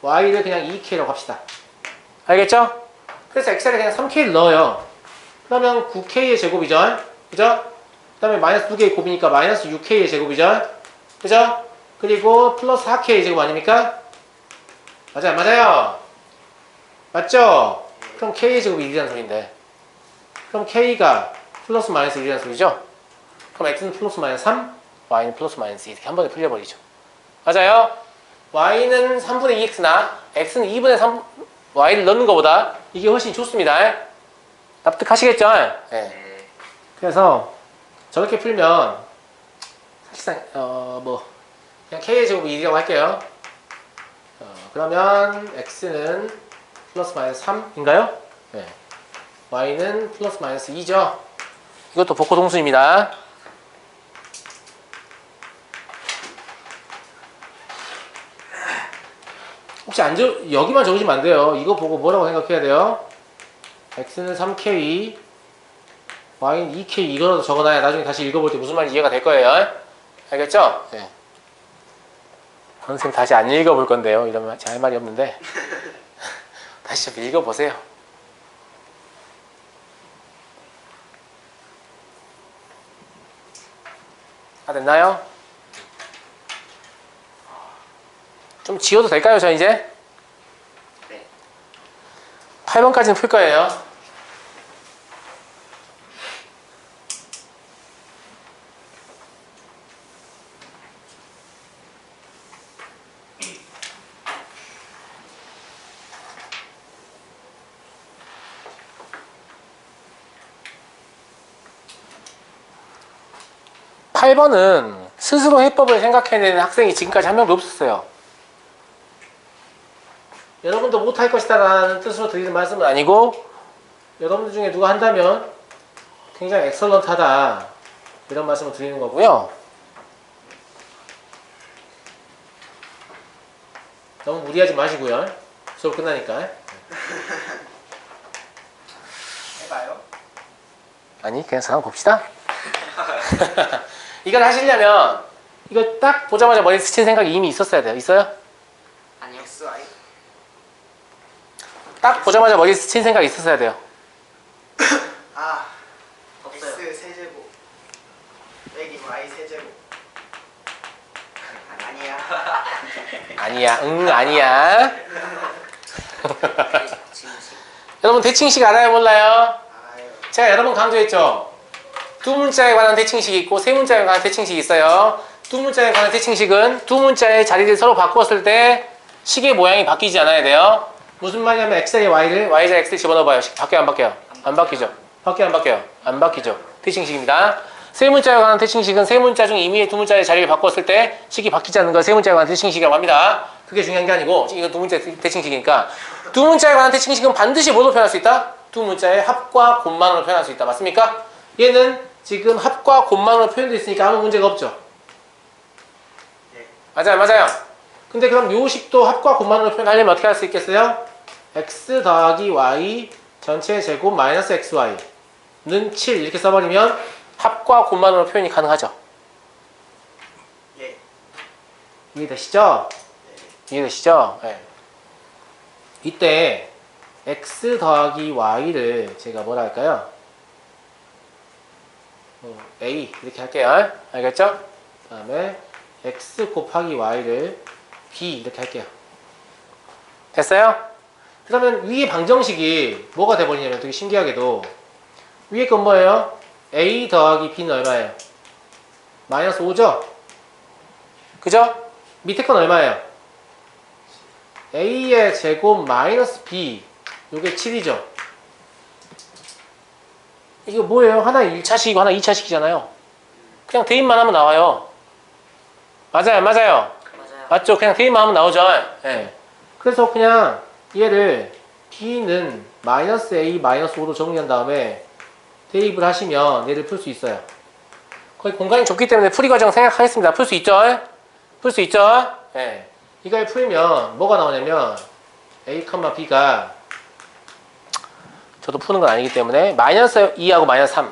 y를 그냥 2k라고 합시다. 알겠죠? 그래서 x를 그냥 3k를 넣어요. 그러면 9k의 제곱이죠? 그죠? 그 다음에 마이너스 2개의 곱이니까 마이너스 6k의 제곱이죠? 그죠? 그리고 플러스 4k의 제곱 아닙니까? 맞아요, 맞아요. 맞죠? 그럼 k의 제곱이 1이라는 소리인데 그럼 k가 플러스 마이너스 1이라는 소리죠? 그럼 x는 플러스 마이너스 3, y는 플러스 마이너스 2 이렇게 한 번에 풀려버리죠. 맞아요? y는 3분의 2x나 x는 2분의 3 y를 넣는 것보다 이게 훨씬 좋습니다. 납득하시겠죠? 네. 네. 그래서 저렇게 풀면 사실상 그냥 k의 제곱이 1이라고 할게요. 그러면 x는 플러스 마이너스 3인가요? 네. y는 플러스 마이너스 2죠. 이것도 복호동수입니다. 혹시 여기만 적으시면 안 돼요. 이거 보고 뭐라고 생각해야 돼요? x는 3k, y는 2k 이거라도 적어놔야 나중에 다시 읽어볼 때 무슨 말인지 이해가 될 거예요. 알겠죠? 네. 선생님 다시 안 읽어볼 건데요. 이러면 제가 할 말이 없는데 다시 좀 읽어보세요. 다 됐나요? 좀 지워도 될까요, 저 이제? 네. 8번까지는 풀 거예요. 팔 번은 스스로 해법을 생각해내는 학생이 지금까지 한 명도 없었어요. 여러분도 못할 것이다 라는 뜻으로 드리는 말씀은 아니고 여러분들 중에 누가 한다면 굉장히 엑설런트하다 이런 말씀을 드리는 거고요. 너무 무리하지 마시고요. 수업 끝나니까. 해봐요. 아니 그냥 상황 봅시다. 이걸 하시려면 이거 딱 보자마자 머리에 스친 생각이 이미 있었어야 돼요. 있어요? 아니요. XY 딱 보자마자 머리에 스친 생각이 있었어야 돼요. 아 없어요. X 세제곱 빼기 Y 세제곱 아니야. 아니야. 응 아니야. 지금씩. 여러분 대칭식 알아요 몰라요? 아유 제가 여러 번 강조했죠. 두 문자에 관한 대칭식이 있고 세 문자에 관한 대칭식이 있어요. 두 문자에 관한 대칭식은 두 문자의 자리를 서로 바꾸었을 때 식의 모양이 바뀌지 않아야 돼요. 무슨 말이냐면 x자리에 y를 y자리에 x를 집어넣어봐요. 바뀌어요 안 바뀌어요? 안 바뀌죠. 바뀌어요 안 바뀌어요? 안 바뀌죠. 대칭식입니다. 세 문자에 관한 대칭식은 세 문자 중 임의의 두 문자의 자리를 바꿨을 때 식이 바뀌지 않는 걸 세 문자에 관한 대칭식이라고 합니다. 그게 중요한 게 아니고 이거 두 문자 대칭식이니까 두 문자에 관한 대칭식은 반드시 뭘로 표현할 수 있다? 두 문자의 합과 곱만으로 표현할 수 있다. 맞습니까? 얘는 지금 합과 곱만으로 표현되어 있으니까 아무 문제가 없죠. 네. 맞아요, 맞아요. 근데 그럼 요 식도 합과 곱만으로 표현하려면 어떻게 할 수 있겠어요? x 더하기 y 전체 제곱 마이너스 xy는 7 이렇게 써버리면 합과 곱만으로 표현이 가능하죠. 예. 이해되시죠? 네. 이해되시죠? 네. 이때 x 더하기 y를 제가 뭐라 할까요? a 이렇게 할게요. 알겠죠? 그 다음에 x 곱하기 y를 b 이렇게 할게요. 됐어요? 그러면 위의 방정식이 뭐가 돼버리냐면 되게 신기하게도 위에 건 뭐예요? a 더하기 b는 얼마예요? 마이너스 5죠? 그죠? 밑에 건 얼마예요? a의 제곱 마이너스 b 요게 7이죠? 이거 뭐예요? 하나 1차식이고 하나 2차식이잖아요. 그냥 대입만 하면 나와요. 맞아요, 맞아요. 맞아요. 맞죠? 그냥 대입만 하면 나오죠. 네. 그래서 그냥 얘를 b는 마이너스 a 마이너스 5로 정리한 다음에 대입을 하시면 얘를 풀 수 있어요. 거의 공간이 좁기 때문에 풀이 과정 생각하겠습니다. 풀 수 있죠? 풀 수 있죠? 네. 이걸 풀면 뭐가 나오냐면 a, b가 저도 푸는 건 아니기 때문에 마이너스 2하고 마이너스 3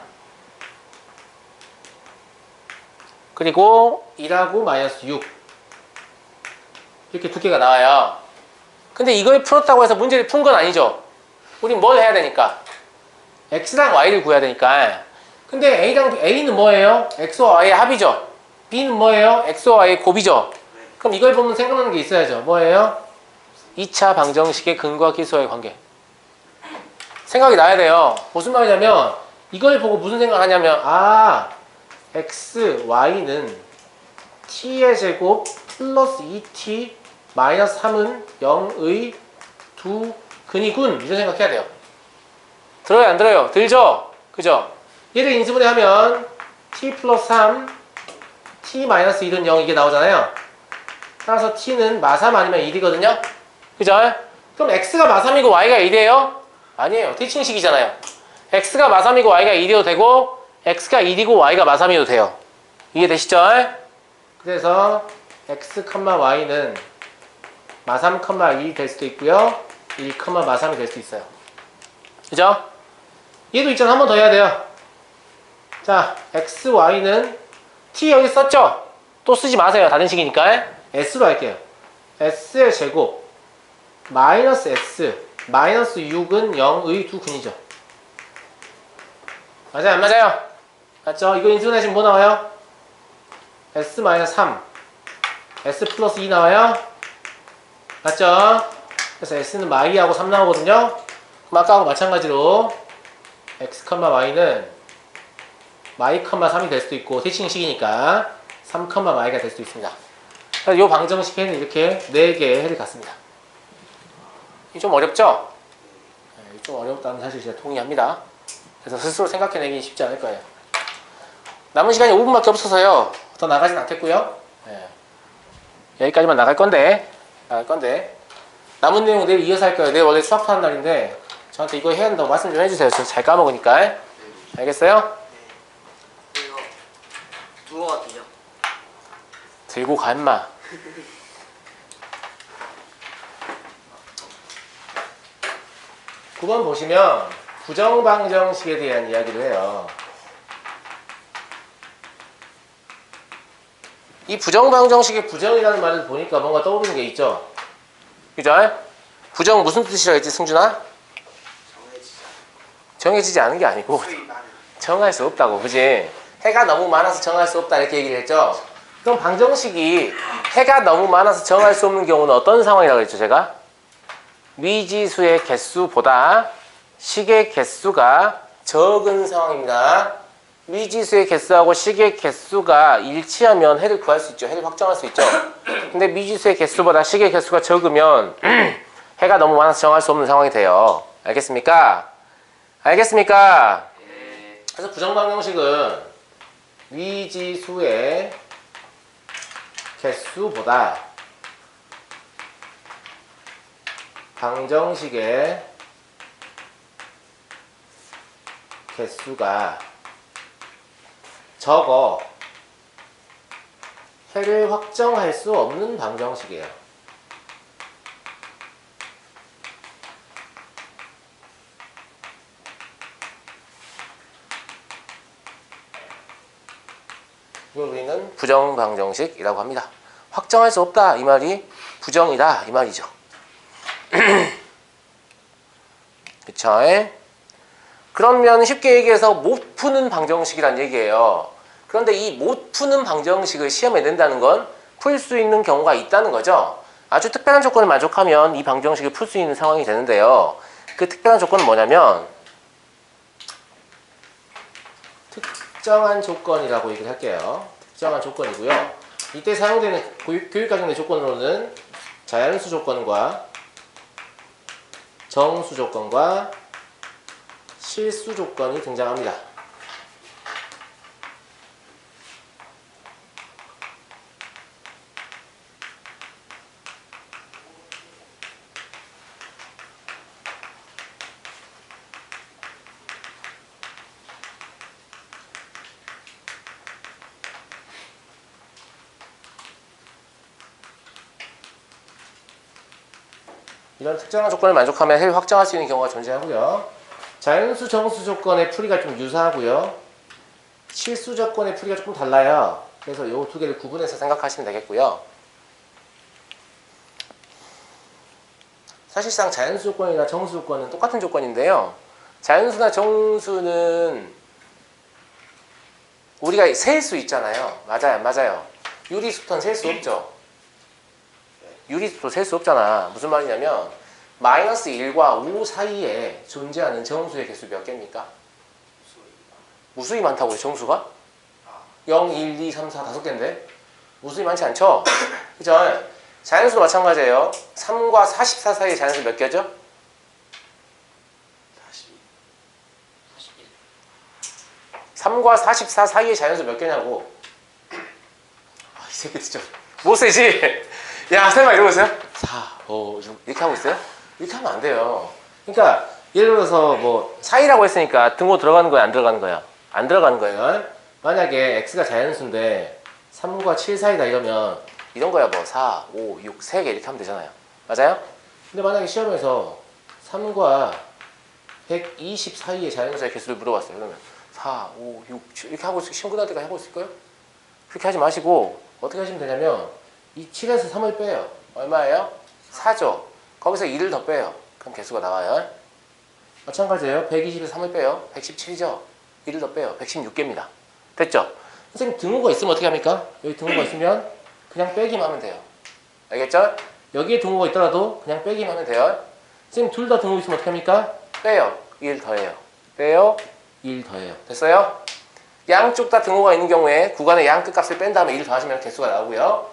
그리고 1하고 마이너스 6 이렇게 두 개가 나와요. 근데 이걸 풀었다고 해서 문제를 푼 건 아니죠. 우린 뭘 해야 되니까 x랑 y를 구해야 되니까. 근데 a는 뭐예요? x와 y의 합이죠. b는 뭐예요? x와 y의 곱이죠. 그럼 이걸 보면 생각나는 게 있어야죠. 뭐예요? 2차 방정식의 근과 기수와의 관계. 생각이 나야 돼요. 무슨 말이냐면 이걸 보고 무슨 생각을 하냐면 x, y는 t의 제곱 플러스 2t 마이너스 3은 0의 두 근이군 이런 생각해야 돼요. 들어요 안 들어요? 들죠? 그죠? 얘를 인수분해 하면 t 플러스 3 t 마이너스 1은 0 이게 나오잖아요. 따라서 t는 마3 아니면 1이거든요. 그죠? 그럼 x가 마3이고 y가 1이에요? 아니에요. 대칭식이잖아요. x가 마3이고 y가 1이어도 되고 x가 1이고 y가 마3이어도 돼요. 이해되시죠? 그래서 x, y는 마3, 1이 될 수도 있고요. 1, 마3이 될 수도 있어요. 그죠? 얘도 있잖아. 한 번 더 해야 돼요. 자, x, y는 t 여기 썼죠? 또 쓰지 마세요. 다른 식이니까. s로 할게요. s의 제곱 마이너스 s 마이너스 6은 0의 두 근이죠. 맞아요? 안 맞아요? 맞죠? 이거 인수분해하시면 뭐 나와요? s 마이너스 3 s 플러스 2 나와요? 맞죠? 그래서 s는 마이하고 3 나오거든요. 그럼 아까하고 마찬가지로 x, y는 마이, 3이 될 수도 있고 대칭식이니까 3, y가 될 수도 있습니다. 그래서 이 방정식에는 이렇게 4개의 해를 갖습니다. 이게 좀 어렵죠? 네, 좀 어렵다는 사실 제가 동의합니다. 그래서 스스로 생각해내기 쉽지 않을 거예요. 남은 시간이 5분밖에 없어서요. 더 나가진 않겠고요. 네. 여기까지만 나갈 건데 남은 내용 내일 이어서 할 거예요. 내일 원래 수학하는 날인데 저한테 이거 해야 한다고 말씀 좀 해주세요. 저 잘 까먹으니까. 알겠어요? 이거 두어가 되죠? 들고 가 임마. 9번 보시면 부정방정식에 대한 이야기를 해요. 이 부정방정식의 부정이라는 말을 보니까 뭔가 떠오르는 게 있죠? 그죠? 부정 무슨 뜻이라고 했지, 승준아? 정해지지 않은 게 아니고 수익 많은. 정할 수 없다고, 그지? 해가 너무 많아서 정할 수 없다 이렇게 얘기를 했죠? 그럼 방정식이 해가 너무 많아서 정할 수 없는 경우는 어떤 상황이라고 했죠, 제가? 미지수의 개수보다 식의 개수가 적은 상황입니다. 미지수의 개수하고 식의 개수가 일치하면 해를 구할 수 있죠. 해를 확정할 수 있죠. 근데 미지수의 개수보다 식의 개수가 적으면 해가 너무 많아서 정할 수 없는 상황이 돼요. 알겠습니까? 알겠습니까? 그래서 부정방정식은 미지수의 개수보다 방정식의 개수가 적어 해를 확정할 수 없는 방정식이에요. 이걸 우리는 부정방정식이라고 합니다. 확정할 수 없다 이 말이 부정이다 이 말이죠. 그쵸? 그러면 쉽게 얘기해서 못 푸는 방정식이란 얘기예요. 그런데 이 못 푸는 방정식을 시험에 낸다는 건 풀 수 있는 경우가 있다는 거죠. 아주 특별한 조건을 만족하면 이 방정식을 풀 수 있는 상황이 되는데요. 그 특별한 조건은 뭐냐면 특정한 조건이라고 얘기를 할게요. 특정한 조건이고요. 이때 사용되는 교육과정의 조건으로는 자연수 조건과 정수 조건과 실수 조건이 등장합니다. 이런 특정한 조건을 만족하면 해를 확정할 수 있는 경우가 존재하고요. 자연수, 정수 조건의 풀이가 좀 유사하고요. 실수 조건의 풀이가 조금 달라요. 그래서 이 두 개를 구분해서 생각하시면 되겠고요. 사실상 자연수 조건이나 정수 조건은 똑같은 조건인데요. 자연수나 정수는 우리가 셀 수 있잖아요. 맞아요, 맞아요. 유리수토는 셀 수 없죠. 유리수도 셀 수 없잖아. 무슨 말이냐면 마이너스 1과 5 사이에 존재하는 정수의 개수 몇 개입니까? 무수히 많다고요, 정수가? 0, 1, 2, 3, 4, 5개인데 무수히 많지 않죠? 그죠? 자연수도 마찬가지예요. 3과 44 사이에 자연수 몇 개죠? 3과 44 사이에 자연수 몇 개냐고. 이 새끼 진짜 못 세지? 야, 설마 이러고 있어요? 4, 5, 6 이렇게 하고 있어요? 이렇게 하면 안 돼요. 그러니까 예를 들어서 뭐 사이라고 했으니까 등호 들어가는 거예요? 안 들어가는 거예요? 안 들어가는 거예요. 만약에 x가 자연수인데 3과 7 사이다 이러면 이런 거야. 뭐 4, 5, 6, 3개 이렇게 하면 되잖아요. 맞아요? 근데 만약에 시험에서 3과 120 사이의 자연수의 개수를 물어봤어요. 그러면 4, 5, 6, 7 이렇게 하고 시험 끝날 때까지 하고 있을까요? 그렇게 하지 마시고 어떻게 하시면 되냐면 이 7에서 3을 빼요. 얼마예요? 4죠. 거기서 2를 더 빼요. 그럼 개수가 나와요. 마찬가지예요. 120에서 3을 빼요. 117이죠. 1을 더 빼요. 116개입니다. 됐죠? 선생님 등호가 있으면 어떻게 합니까? 여기 등호가 있으면 그냥 빼기만 하면 돼요. 알겠죠? 여기에 등호가 있더라도 그냥 빼기만 하면 돼요. 선생님 둘 다 등호 있으면 어떻게 합니까? 빼요. 1 더해요. 빼요. 1 더해요. 됐어요? 양쪽 다 등호가 있는 경우에 구간의 양 끝값을 뺀 다음에 1 더하시면 개수가 나오고요.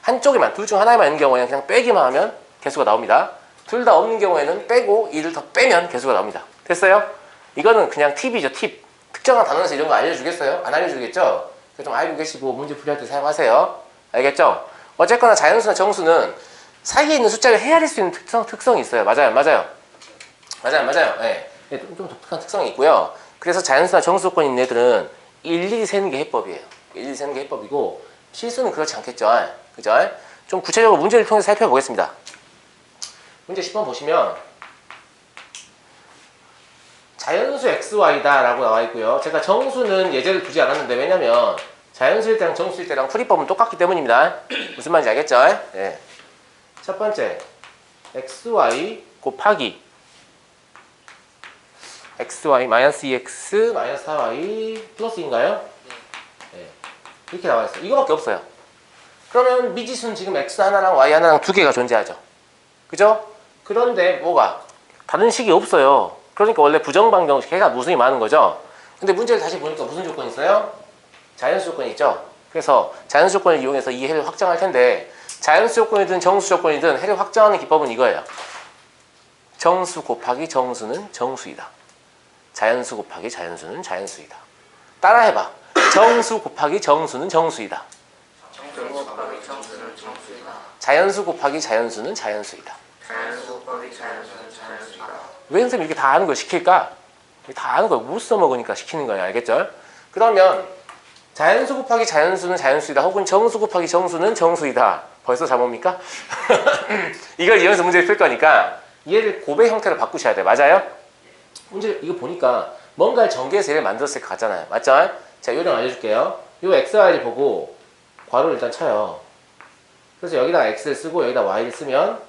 한쪽에만, 둘 중 하나에만 있는 경우에는 그냥 빼기만 하면 개수가 나옵니다. 둘 다 없는 경우에는 빼고 1을 더 빼면 개수가 나옵니다. 됐어요? 이거는 그냥 팁이죠, 팁. 특정한 단어에서 이런 거 알려주겠어요? 안 알려주겠죠? 좀 알고 계시고 문제 풀이할 때 사용하세요. 알겠죠? 어쨌거나 자연수나 정수는 사이에 있는 숫자를 헤아릴 수 있는 특성이 있어요. 맞아요, 맞아요. 맞아요. 네. 좀 독특한 특성이 있고요. 그래서 자연수나 정수 조건이 있는 애들은 일일이 세는 게 해법이에요. 일일이 세는 게 해법이고 실수는 그렇지 않겠죠. 그죠? 좀 구체적으로 문제를 통해서 살펴보겠습니다. 문제 10번 보시면 자연수 xy다 라고 나와 있고요. 제가 정수는 예제를 두지 않았는데 왜냐면 자연수일 때랑 정수일 때랑 풀이법은 똑같기 때문입니다. 무슨 말인지 알겠죠? 네. 첫 번째 xy 곱하기 xy 마이너스 2x 마이너스 4y 플러스인가요? 네. 이렇게 나와 있어요. 이거밖에 없어요. 그러면 미지수는 지금 x 하나랑 y 하나랑 두 개가 존재하죠. 그죠? 그런데 뭐가? 다른 식이 없어요. 그러니까 원래 부정방정식 해가 무수히 많은 거죠. 근데 문제를 다시 보니까 무슨 조건이 있어요? 자연수 조건이 있죠. 그래서 자연수 조건을 이용해서 이 해를 확정할 텐데 자연수 조건이든 정수 조건이든 해를 확정하는 기법은 이거예요. 정수 곱하기 정수는 정수이다. 자연수 곱하기 자연수는 자연수이다. 따라해봐. 정수 곱하기 정수는 정수이다. 정수 곱하기 정수는 정수이다. 자연수 곱하기 자연수는 자연수이다. 자연수 곱하기 자연수는 자연수이다. 왜 선생님 이렇게 다 아는 걸 시킬까? 다 아는 거야. 못 써먹으니까 시키는 거야. 알겠죠? 그러면 자연수 곱하기 자연수는 자연수이다. 혹은 정수 곱하기 정수는 정수이다. 벌써 잡습니까? 이걸 이용해서 문제를 풀 거니까 얘를 곱의 형태로 바꾸셔야 돼. 맞아요? 문제 이거 보니까 뭔가를 전개해서 얘를 만들었을 것 같잖아요. 맞죠? 자, 요령 알려줄게요. 요 xy를 보고 괄호를 일단 쳐요. 그래서 여기다가 x를 쓰고 여기다 y를 쓰면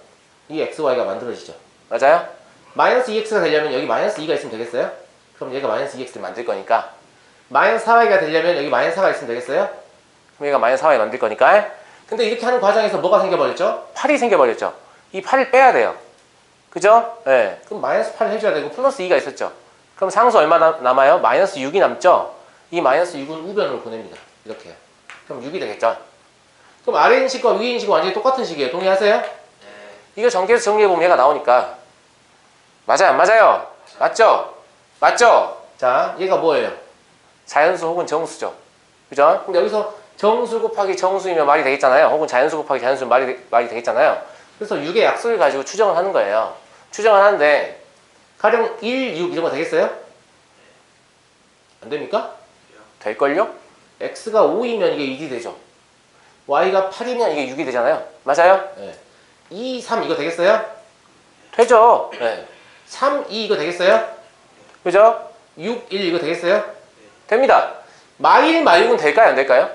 이 x, y가 만들어지죠. 맞아요? 마이너스 2x가 되려면 여기 마이너스 2가 있으면 되겠어요? 그럼 얘가 마이너스 2x를 만들 거니까 마이너스 4y가 되려면 여기 마이너스 4가 있으면 되겠어요? 그럼 얘가 마이너스 4y 만들 거니까. 근데 이렇게 하는 과정에서 뭐가 생겨버렸죠? 8이 생겨버렸죠. 이 8을 빼야 돼요. 그죠? 네. 그럼 마이너스 8을 해줘야 되고 플러스 2가 있었죠. 그럼 상수 얼마 남아요? 마이너스 6이 남죠? 이 마이너스 6은 우변으로 보냅니다. 이렇게. 그럼 6이 되겠죠? 그럼 아래 있는 식과 위에 있는 식과 완전히 똑같은 식이에요. 동의하세요? 네. 이거 전개해서 정리해보면 얘가 나오니까. 맞아요? 안 맞아요? 맞죠? 맞죠? 자, 얘가 뭐예요? 자연수 혹은 정수죠. 그죠? 근데 여기서 정수 곱하기 정수이면 말이 되겠잖아요. 혹은 자연수 곱하기 자연수면 말이 되겠잖아요. 그래서 6의 약수를 가지고 추정을 하는 거예요. 추정을 하는데 가령 1, 6 이런 거 되겠어요? 안 됩니까? 될걸요? x가 5이면 이게 6이 되죠. y가 8이면 이게 6이 되잖아요. 맞아요? 네. 2, 3 이거 되겠어요? 되죠. 네. 3, 2 이거 되겠어요? 그죠? 6, 1 이거 되겠어요? 됩니다. 마1, 마6은 될까요? 안 될까요?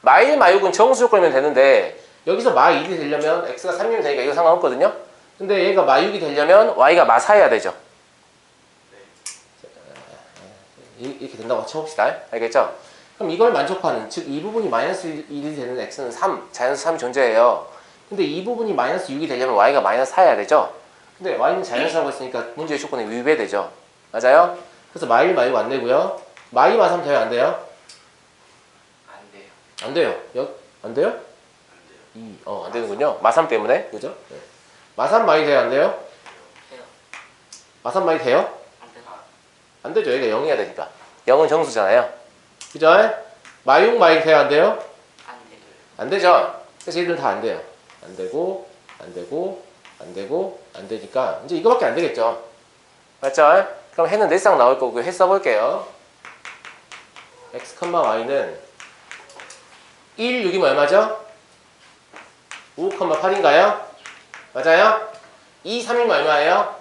마1, 마6은 정수 조건이면 되는데 여기서 마1이 되려면 x가 3이면 되니까 이거 상관없거든요. 근데 얘가 마6이 되려면 y가 마4여야 되죠. 이렇게 된다고 쳐봅시다. 알겠죠? 그럼 이걸 만족하는, 즉 이 부분이 마이너스 1이 되는 x는 3, 자연수 3이 존재해요. 근데 이 부분이 마이너스 6이 되려면 y가 마이너스 4여야 되죠? 근데 y는 자연수라고 했으니까 문제의 조건에 위배되죠. 맞아요? 그래서 마1, 마6 안 되고요. 마2, 마3 돼요? 안 돼요? 안 돼요. 안 돼요. 안 돼요? 안 돼요. 안 되는군요. 마3 때문에. 그죠? 네. 마3, 마이 돼요? 안 돼요? 돼요. 마3, 마이 돼요? 안 돼요. 안 되죠. 얘가 0이어야 되니까. 0은 정수잖아요. 그죠? 마6, 마이 돼요? 안 돼요? 안 돼요. 안 되죠. 그래서 얘들은 다 안 돼요. 안 되고, 안 되고, 안 되고, 안 되니까 이제 이거밖에 안 되겠죠. 맞죠? 그럼 해는 4쌍 나올 거고 해 써볼게요. x, y는 1, 6이면 얼마죠? 5, 8인가요? 맞아요? 2, 3이면 얼마예요?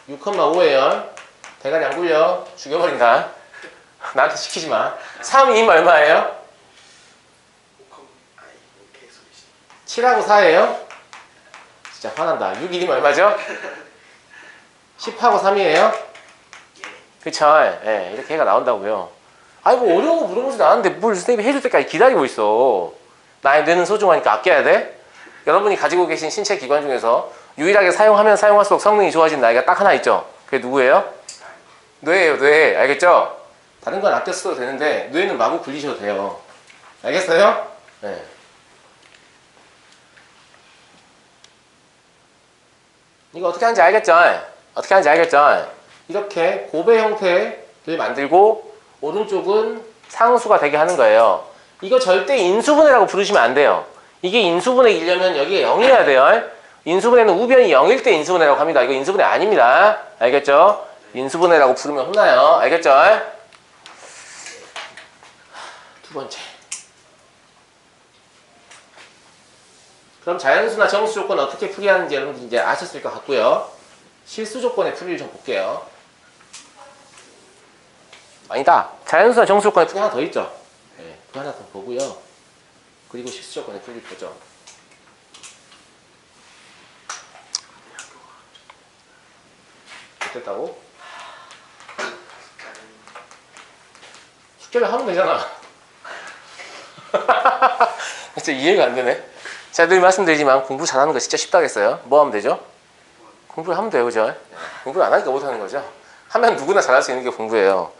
6, 5예요. 대가리 안 굴려. 죽여버린다. 나한테 시키지 마. 3, 2면 얼마예요? 아이고 개소리지. 7하고 4예요? 진짜 화난다. 6, 1이면 얼마죠? 10하고 3이에요? 그쵸? 예, 이렇게 해가 나온다고요. 아니 뭐 어려운 거 물어보지도 않았는데 뭘 선생님이 해줄 때까지 기다리고 있어. 나의 뇌는 소중하니까 아껴야 돼? 여러분이 가지고 계신 신체 기관 중에서 유일하게 사용하면 사용할수록 성능이 좋아진 나이가 딱 하나 있죠. 그게 누구예요? 뇌예요, 뇌. 알겠죠? 다른 건 아껴 써도 되는데 뇌는 마구 굴리셔도 돼요. 알겠어요? 네. 이거 어떻게 하는지 알겠죠? 어떻게 하는지 알겠죠? 이렇게 곱의 형태를 만들고 오른쪽은 상수가 되게 하는 거예요. 이거 절대 인수분해라고 부르시면 안 돼요. 이게 인수분해 이려면 여기에 0이어야 돼요. 인수분해는 우변이 0일 때 인수분해라고 합니다. 이거 인수분해 아닙니다. 알겠죠? 인수분해라고 부르면 혼나요. 알겠죠? 두 번째. 그럼 자연수나 정수 조건 어떻게 풀이하는지 여러분들 이제 아셨을 것 같고요. 실수 조건의 풀이를 좀 볼게요. 아니다. 자연수나 정수 조건의 풀이 하나 더 있죠. 네, 그 하나 더 보고요. 그리고 실수 조건의 풀이를 보죠. 어땠다고? 숙제를 하면 되잖아. 진짜 이해가 안 되네. 제가 늘 말씀드리지만 공부 잘하는 거 진짜 쉽다겠어요. 뭐 하면 되죠? 공부를 하면 돼요, 그죠? 공부를 안 하니까 못하는 거죠. 하면 누구나 잘할 수 있는 게 공부예요.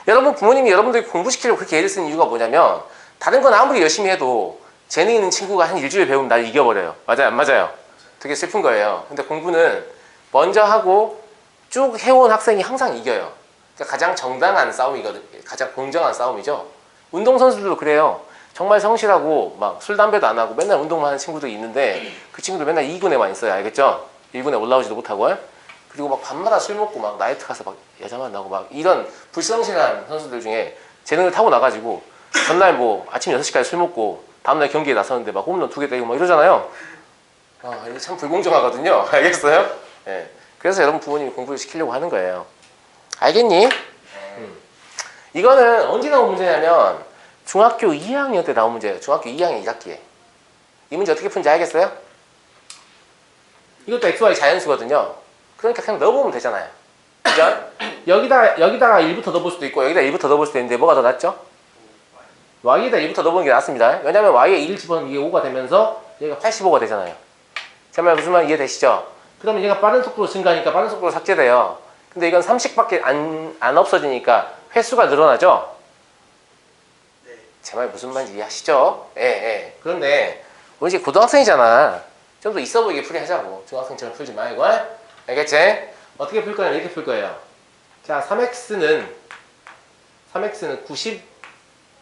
여러분 부모님이 여러분들 공부시키려고 그렇게 애를 쓰는 이유가 뭐냐면 다른 건 아무리 열심히 해도 재능 있는 친구가 한 일주일 배우면 날 이겨버려요. 맞아요? 안 맞아요? 되게 슬픈 거예요. 근데 공부는 먼저 하고 쭉 해온 학생이 항상 이겨요. 그러니까 가장 정당한 싸움이거든요. 가장 공정한 싸움이죠. 운동선수들도 그래요. 정말 성실하고 막 술 담배도 안 하고 맨날 운동만 하는 친구들이 있는데 그 친구들 맨날 2군에만 있어요. 알겠죠? 1군에 올라오지도 못하고. 그리고 막 밤마다 술 먹고 막 나이트 가서 막 여자 만나고 막 이런 불성실한 선수들 중에 재능을 타고 나가지고 전날 뭐 아침 6시까지 술 먹고 다음날 경기에 나서는데 막 홈런 2개 때리고 막 이러잖아요. 아, 이게 참 불공정하거든요. 알겠어요? 예. 그래서 여러분 부모님이 공부를 시키려고 하는 거예요. 알겠니? 이거는 언제 나온 문제냐면 중학교 2학년 때 나온 문제예요. 중학교 2학년 1학기에. 이 문제 어떻게 푼지 알겠어요? 이것도 XY 자연수거든요. 그러니까 그냥 넣어보면 되잖아요. 그죠? 여기다가 1부터 넣어볼 수도 있고 여기다 1부터 넣어볼 수도 있는데 뭐가 더 낫죠? Y에다 1부터 넣어보는 게 낫습니다. 왜냐면 Y에 1을 집어넣으면 이게 5가 되면서 얘가 85가 되잖아요. 제 말 무슨 말 이해되시죠? 그러면 얘가 빠른 속도로 증가하니까 빠른 속도로 삭제돼요. 근데 이건 30밖에 안 없어지니까 횟수가 늘어나죠? 네. 제 말 무슨 말인지 이해하시죠? 예, 예. 그런데 우리 이제 고등학생이잖아. 좀 더 있어 보이게 풀이하자고. 중학생처럼 풀지 말고. 알겠지? 어떻게 풀 거냐면 이렇게 풀 거예요. 자, 3x는 90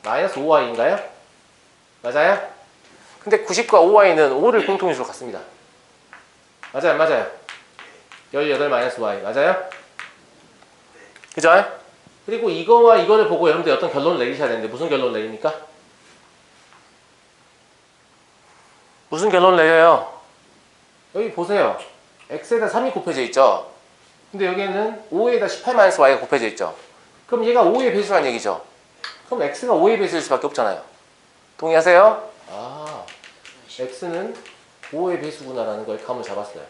마이너스 5y인가요? 맞아요? 근데 90과 5y는 5를 공통인수로 갖습니다. 맞아요, 안 맞아요? 18 마이너스 y 맞아요? 그죠? 그리고 이거와 이거를 보고 여러분들 어떤 결론을 내리셔야 되는데 무슨 결론을 내립니까? 무슨 결론을 내려요? 여기 보세요. x에다 3이 곱해져 있죠? 근데 여기에는 5에다 18 마이너스 y가 곱해져 있죠? 그럼 얘가 5의 배수라는 얘기죠? 그럼 x가 5의 배수일 수밖에 없잖아요. 동의하세요? 아, x는 5의 배수구나라는 걸 감을 잡았어요.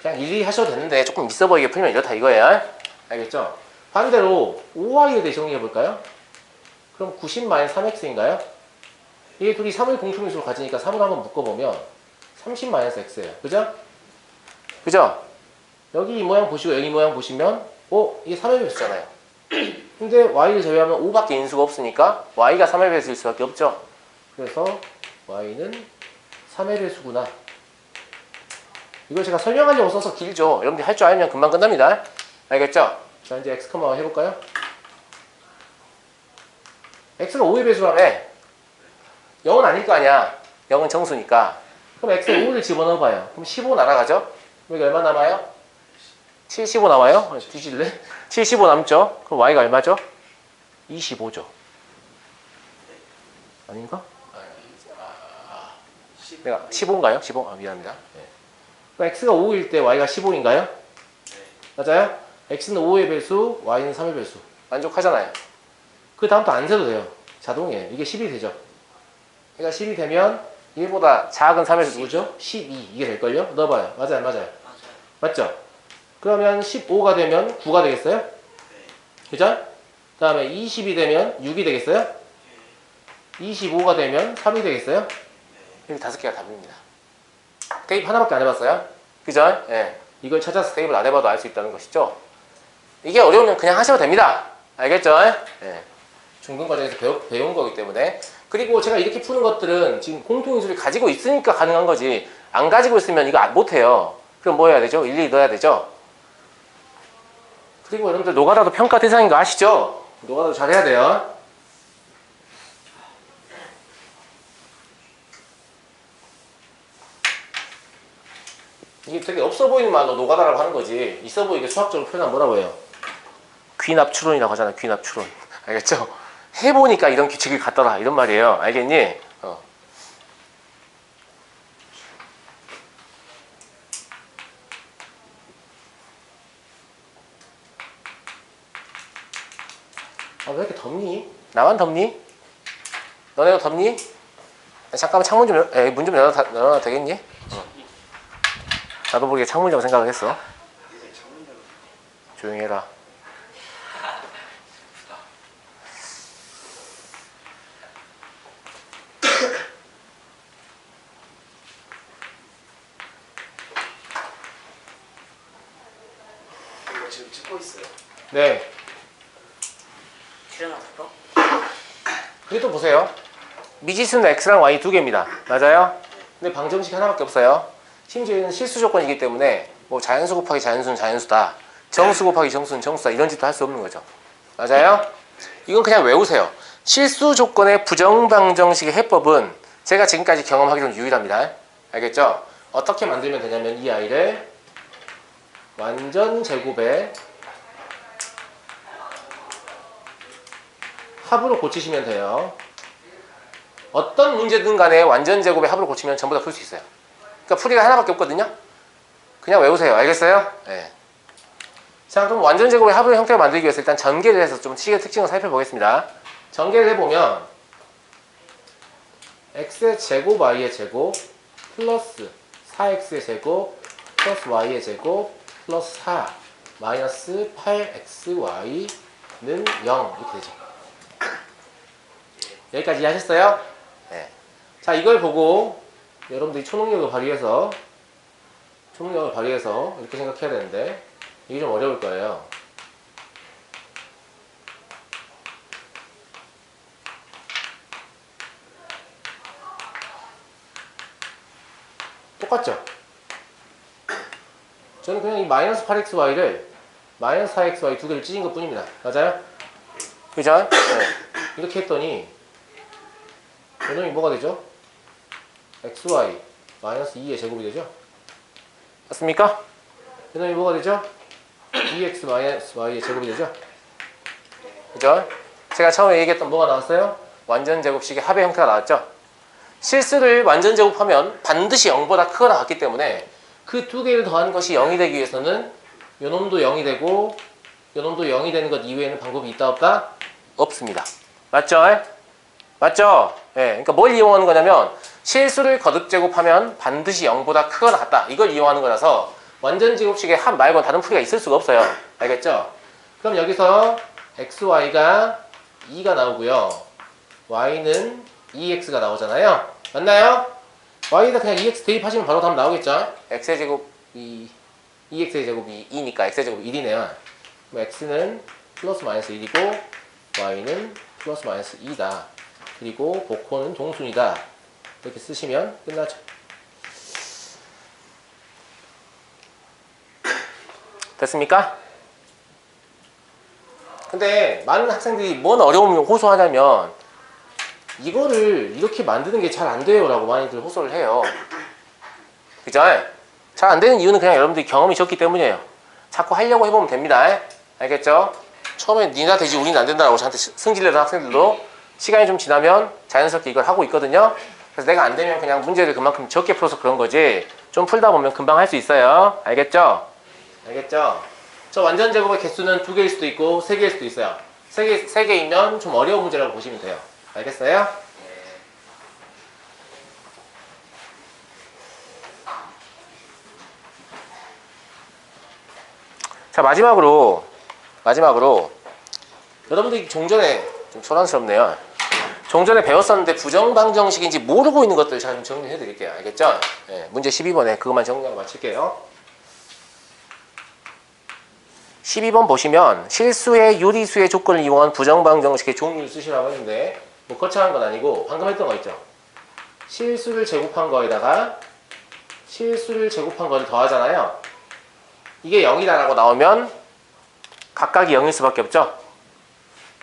그냥 일일이 하셔도 되는데 조금 있어 보이게 풀면 이렇다 이거예요. 알겠죠? 반대로 5y에 대해 정리해볼까요? 그럼 90-3x인가요? 이게 둘이 3을 공통인수로 가지니까 3을 한번 묶어보면 30-x예요. 그죠? 그죠? 여기 이 모양 보시고 여기 이 모양 보시면 이게 3의 배수잖아요. 근데 y를 제외하면 5밖에 인수가 없으니까 y가 3의 배수일 수밖에 없죠. 그래서 y는 3의 배수구나. 이걸 제가 설명하려고 써서 길죠. 여러분들이 할 줄 알면 금방 끝납니다. 알겠죠? 자, 이제 x, y 해볼까요? x가 5의 배수라며 0은 아닐 거 아니야. 0은 정수니까. 그럼 x에 5를 집어넣어봐요. 그럼 15 날아가죠? 여기 얼마 남아요? 75 나와요? 뒤질래? 75 남죠? 그럼 y가 얼마죠? 25죠. 아닌가? 내가 15인가요? 15? 아, 미안합니다. 네. 그럼 x가 5일 때 y가 15인가요? 맞아요? x는 5의 배수, y는 3의 배수. 만족하잖아요. 그 다음부터 안 세도 돼요. 자동이에요. 이게 10이 되죠. 그러니까 10이 되면 1보다 작은 3의 배수 누구죠? 12. 이게 될걸요? 넣어봐요. 맞아요? 안 맞아요? 맞죠? 그러면 15가 되면 9가 되겠어요? 그죠? 그 다음에 20이 되면 6이 되겠어요? 25가 되면 3이 되겠어요? 여기 5개가 답입니다. 대입 하나밖에 안 해봤어요? 그죠? 예. 이걸 찾아서 대입을 안 해봐도 알 수 있다는 것이죠. 이게 어려우면 그냥 하셔도 됩니다. 알겠죠? 예. 중등과정에서 배운 거기 때문에. 그리고 제가 이렇게 푸는 것들은 지금 공통인수를 가지고 있으니까 가능한 거지. 안 가지고 있으면 이거 못해요. 그럼 뭐 해야 되죠? 일일이 넣어야 되죠? 그리고 여러분들 노가다도 평가 대상인 거 아시죠? 노가다도 잘해야 돼요. 이게 되게 없어 보이는 말로 노가다라고 하는 거지. 있어 보이게 수학적으로 표현하면 뭐라고 해요? 귀납추론이라고 하잖아. 귀납추론. 알겠죠? 해보니까 이런 규칙이 같더라. 이런 말이에요. 알겠니? 왜 이렇게 덥니? 나만 덥니? 너네도 덥니? 잠깐만 창문 좀 문 좀 열어도 되겠니? 나도 모르게 창문이라고 생각을 했어. 조용히 해라. 이거 지금 찍고 있어요. 네. 출연하셨어? 그래도 보세요. 미지수는 x랑 y 두 개입니다. 맞아요? 근데 방정식 하나밖에 없어요. 심지어는 실수 조건이기 때문에 뭐 자연수 곱하기 자연수는 자연수다. 정수 곱하기 정수는 정수다. 이런 짓도 할 수 없는 거죠. 맞아요? 이건 그냥 외우세요. 실수 조건의 부정방정식의 해법은 제가 지금까지 경험하기로는 유일합니다. 알겠죠? 어떻게 만들면 되냐면 이 아이를 완전 제곱의 합으로 고치시면 돼요. 어떤 문제든 간에 완전 제곱의 합으로 고치면 전부 다 풀 수 있어요. 그러니까 풀이가 하나밖에 없거든요. 그냥 외우세요. 알겠어요? 네. 자, 그럼 완전 제곱의 합의 형태를 만들기 위해서 일단 전개를 해서 좀 식의 특징을 살펴보겠습니다. 전개를 해보면 x의 제곱 y의 제곱 플러스 4x의 제곱 플러스 y의 제곱 플러스 4 마이너스 8xy는 0 이렇게 되죠. 여기까지 이해하셨어요? 네. 자, 이걸 보고 여러분들이 초능력을 발휘해서 이렇게 생각해야 되는데 이게 좀 어려울 거예요. 똑같죠? 저는 그냥 이 마이너스 8xy를 마이너스 4xy 두 개를 찢은 것 뿐입니다. 맞아요? 그죠? 네. 이렇게 했더니 요놈이 뭐가 되죠? xy 마이너스 2의 제곱이 되죠? 맞습니까? 요놈이 뭐가 되죠? 2x 마이너스 y의 제곱이 되죠? 그죠? 제가 처음에 얘기했던 뭐가 나왔어요? 완전 제곱식의 합의 형태가 나왔죠? 실수를 완전 제곱하면 반드시 0보다 크거나 같기 때문에 그 두 개를 더하는 것이 0이 되기 위해서는 요놈도 0이 되고 요놈도 0이 되는 것 이외에는 방법이 있다 없다? 없습니다. 맞죠? 맞죠? 예, 그러니까 뭘 이용하는 거냐면 실수를 거듭 제곱하면 반드시 0보다 크거나 같다. 이걸 이용하는 거라서 완전 제곱식의 합 말고는 다른 풀이가 있을 수가 없어요. 알겠죠? 그럼 여기서 xy가 2가 나오고요. y는 2x가 나오잖아요. 맞나요? y에다 그냥 2x 대입하시면 바로 답 나오겠죠? x의 제곱이 2x의 제곱이 2니까 x의 제곱이 1이네요. 그럼 x는 플러스 마이너스 1이고 y는 플러스 마이너스 2다. 그리고 복호는 동순이다. 이렇게 쓰시면 끝나죠. 됐습니까? 근데 많은 학생들이 뭔 어려움을 호소하냐면 이거를 이렇게 만드는 게 잘 안 돼요 라고 많이들 호소를 해요. 그죠? 잘 안 되는 이유는 그냥 여러분들이 경험이 적기 때문이에요. 자꾸 하려고 해보면 됩니다. 알겠죠? 처음에 니나 되지 우리는 안 된다라고 저한테 승질내던 학생들도 시간이 좀 지나면 자연스럽게 이걸 하고 있거든요. 그래서 내가 안 되면 그냥 문제를 그만큼 적게 풀어서 그런 거지 좀 풀다 보면 금방 할 수 있어요. 알겠죠? 알겠죠? 저 완전 제곱의 개수는 2개일 수도 있고 3개일 수도 있어요. 3개이면 좀 어려운 문제라고 보시면 돼요. 알겠어요? 자, 마지막으로 여러분들이 종전에 좀 소란스럽네요. 종전에 배웠었는데 부정방정식인지 모르고 있는 것들 잘 좀 정리해 드릴게요. 알겠죠? 네, 문제 12번에 그것만 정리하고 마칠게요. 12번 보시면 실수의 유리수의 조건을 이용한 부정방정식의 종류를 쓰시라고 했는데 뭐 거창한 건 아니고 방금 했던 거 있죠? 실수를 제곱한 거에다가 실수를 제곱한 거를 더하잖아요. 이게 0이다라고 나오면 각각이 0일 수밖에 없죠?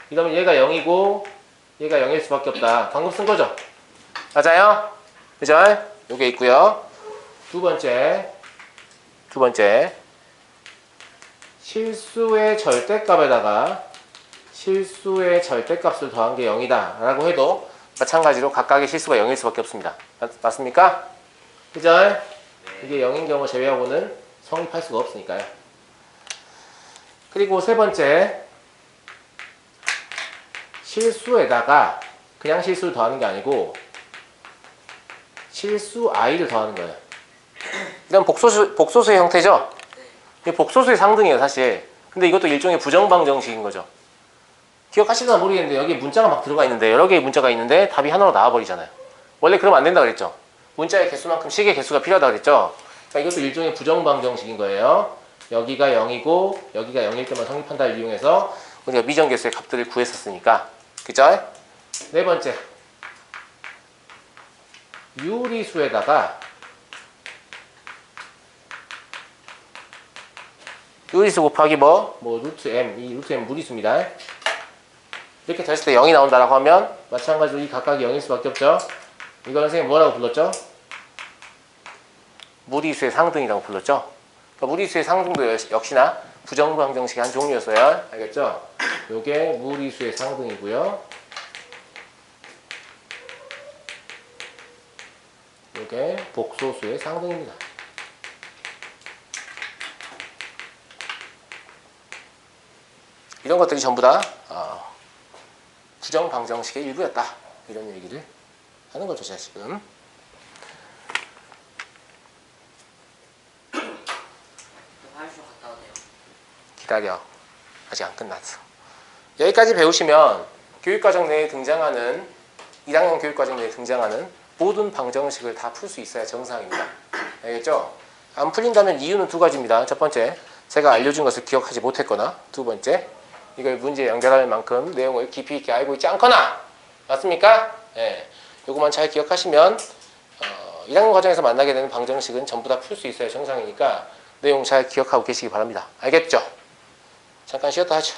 그러면 얘가 0이고 얘가 0일 수밖에 없다. 방금 쓴 거죠? 맞아요? 그죠? 요게 있고요. 두 번째 실수의 절대값에다가 실수의 절대값을 더한 게 0이다 라고 해도 마찬가지로 각각의 실수가 0일 수밖에 없습니다. 맞습니까? 그죠? 이게 0인 경우 제외하고는 성립할 수가 없으니까요. 그리고 세 번째 실수에다가 그냥 실수를 더하는 게 아니고 실수 i를 더하는 거예요. 이건 복소수의 형태죠? 이게 복소수의 상등이에요 사실. 근데 이것도 일종의 부정방정식인 거죠. 기억하시나 모르겠는데 여기 문자가 막 들어가 있는데 여러 개의 문자가 있는데 답이 하나로 나와버리잖아요. 원래 그러면 안 된다 그랬죠. 문자의 개수만큼 식의 개수가 필요하다 그랬죠. 그러니까 이것도 일종의 부정방정식인 거예요. 여기가 0이고 여기가 0일 때만 성립한다를 이용해서 우리가 미정개수의 값들을 구했었으니까. 그죠? 네 번째 유리수에다가 유리수 곱하기 루트 m, 이 루트 m 무리수입니다. 이렇게 됐을 때 0이 나온다라고 하면 마찬가지로 이 각각이 0일 수밖에 없죠. 이걸 선생님 뭐라고 불렀죠? 무리수의 상등이라고 불렀죠. 그러니까 무리수의 상등도 역시나 부정방정식의 한 종류였어요. 알겠죠? 요게 무리수의 상등이고요. 요게 복소수의 상등입니다. 이런 것들이 전부 다 부정방정식의 일부였다. 이런 얘기를 하는 거죠, 제가 지금. 화장실 갔다 오세요. 기다려. 아직 안 끝났어. 여기까지 배우시면 교육과정 내에 등장하는 1학년 교육과정 내에 등장하는 모든 방정식을 다 풀 수 있어야 정상입니다. 알겠죠? 안 풀린다면 이유는 두 가지입니다. 첫 번째, 제가 알려준 것을 기억하지 못했거나, 두 번째, 이걸 문제에 연결할 만큼 내용을 깊이 있게 알고 있지 않거나, 맞습니까? 예. 요것만 잘 기억하시면 1학년 과정에서 만나게 되는 방정식은 전부 다 풀 수 있어야 정상이니까 내용 잘 기억하고 계시기 바랍니다. 알겠죠? 잠깐 쉬었다 하죠.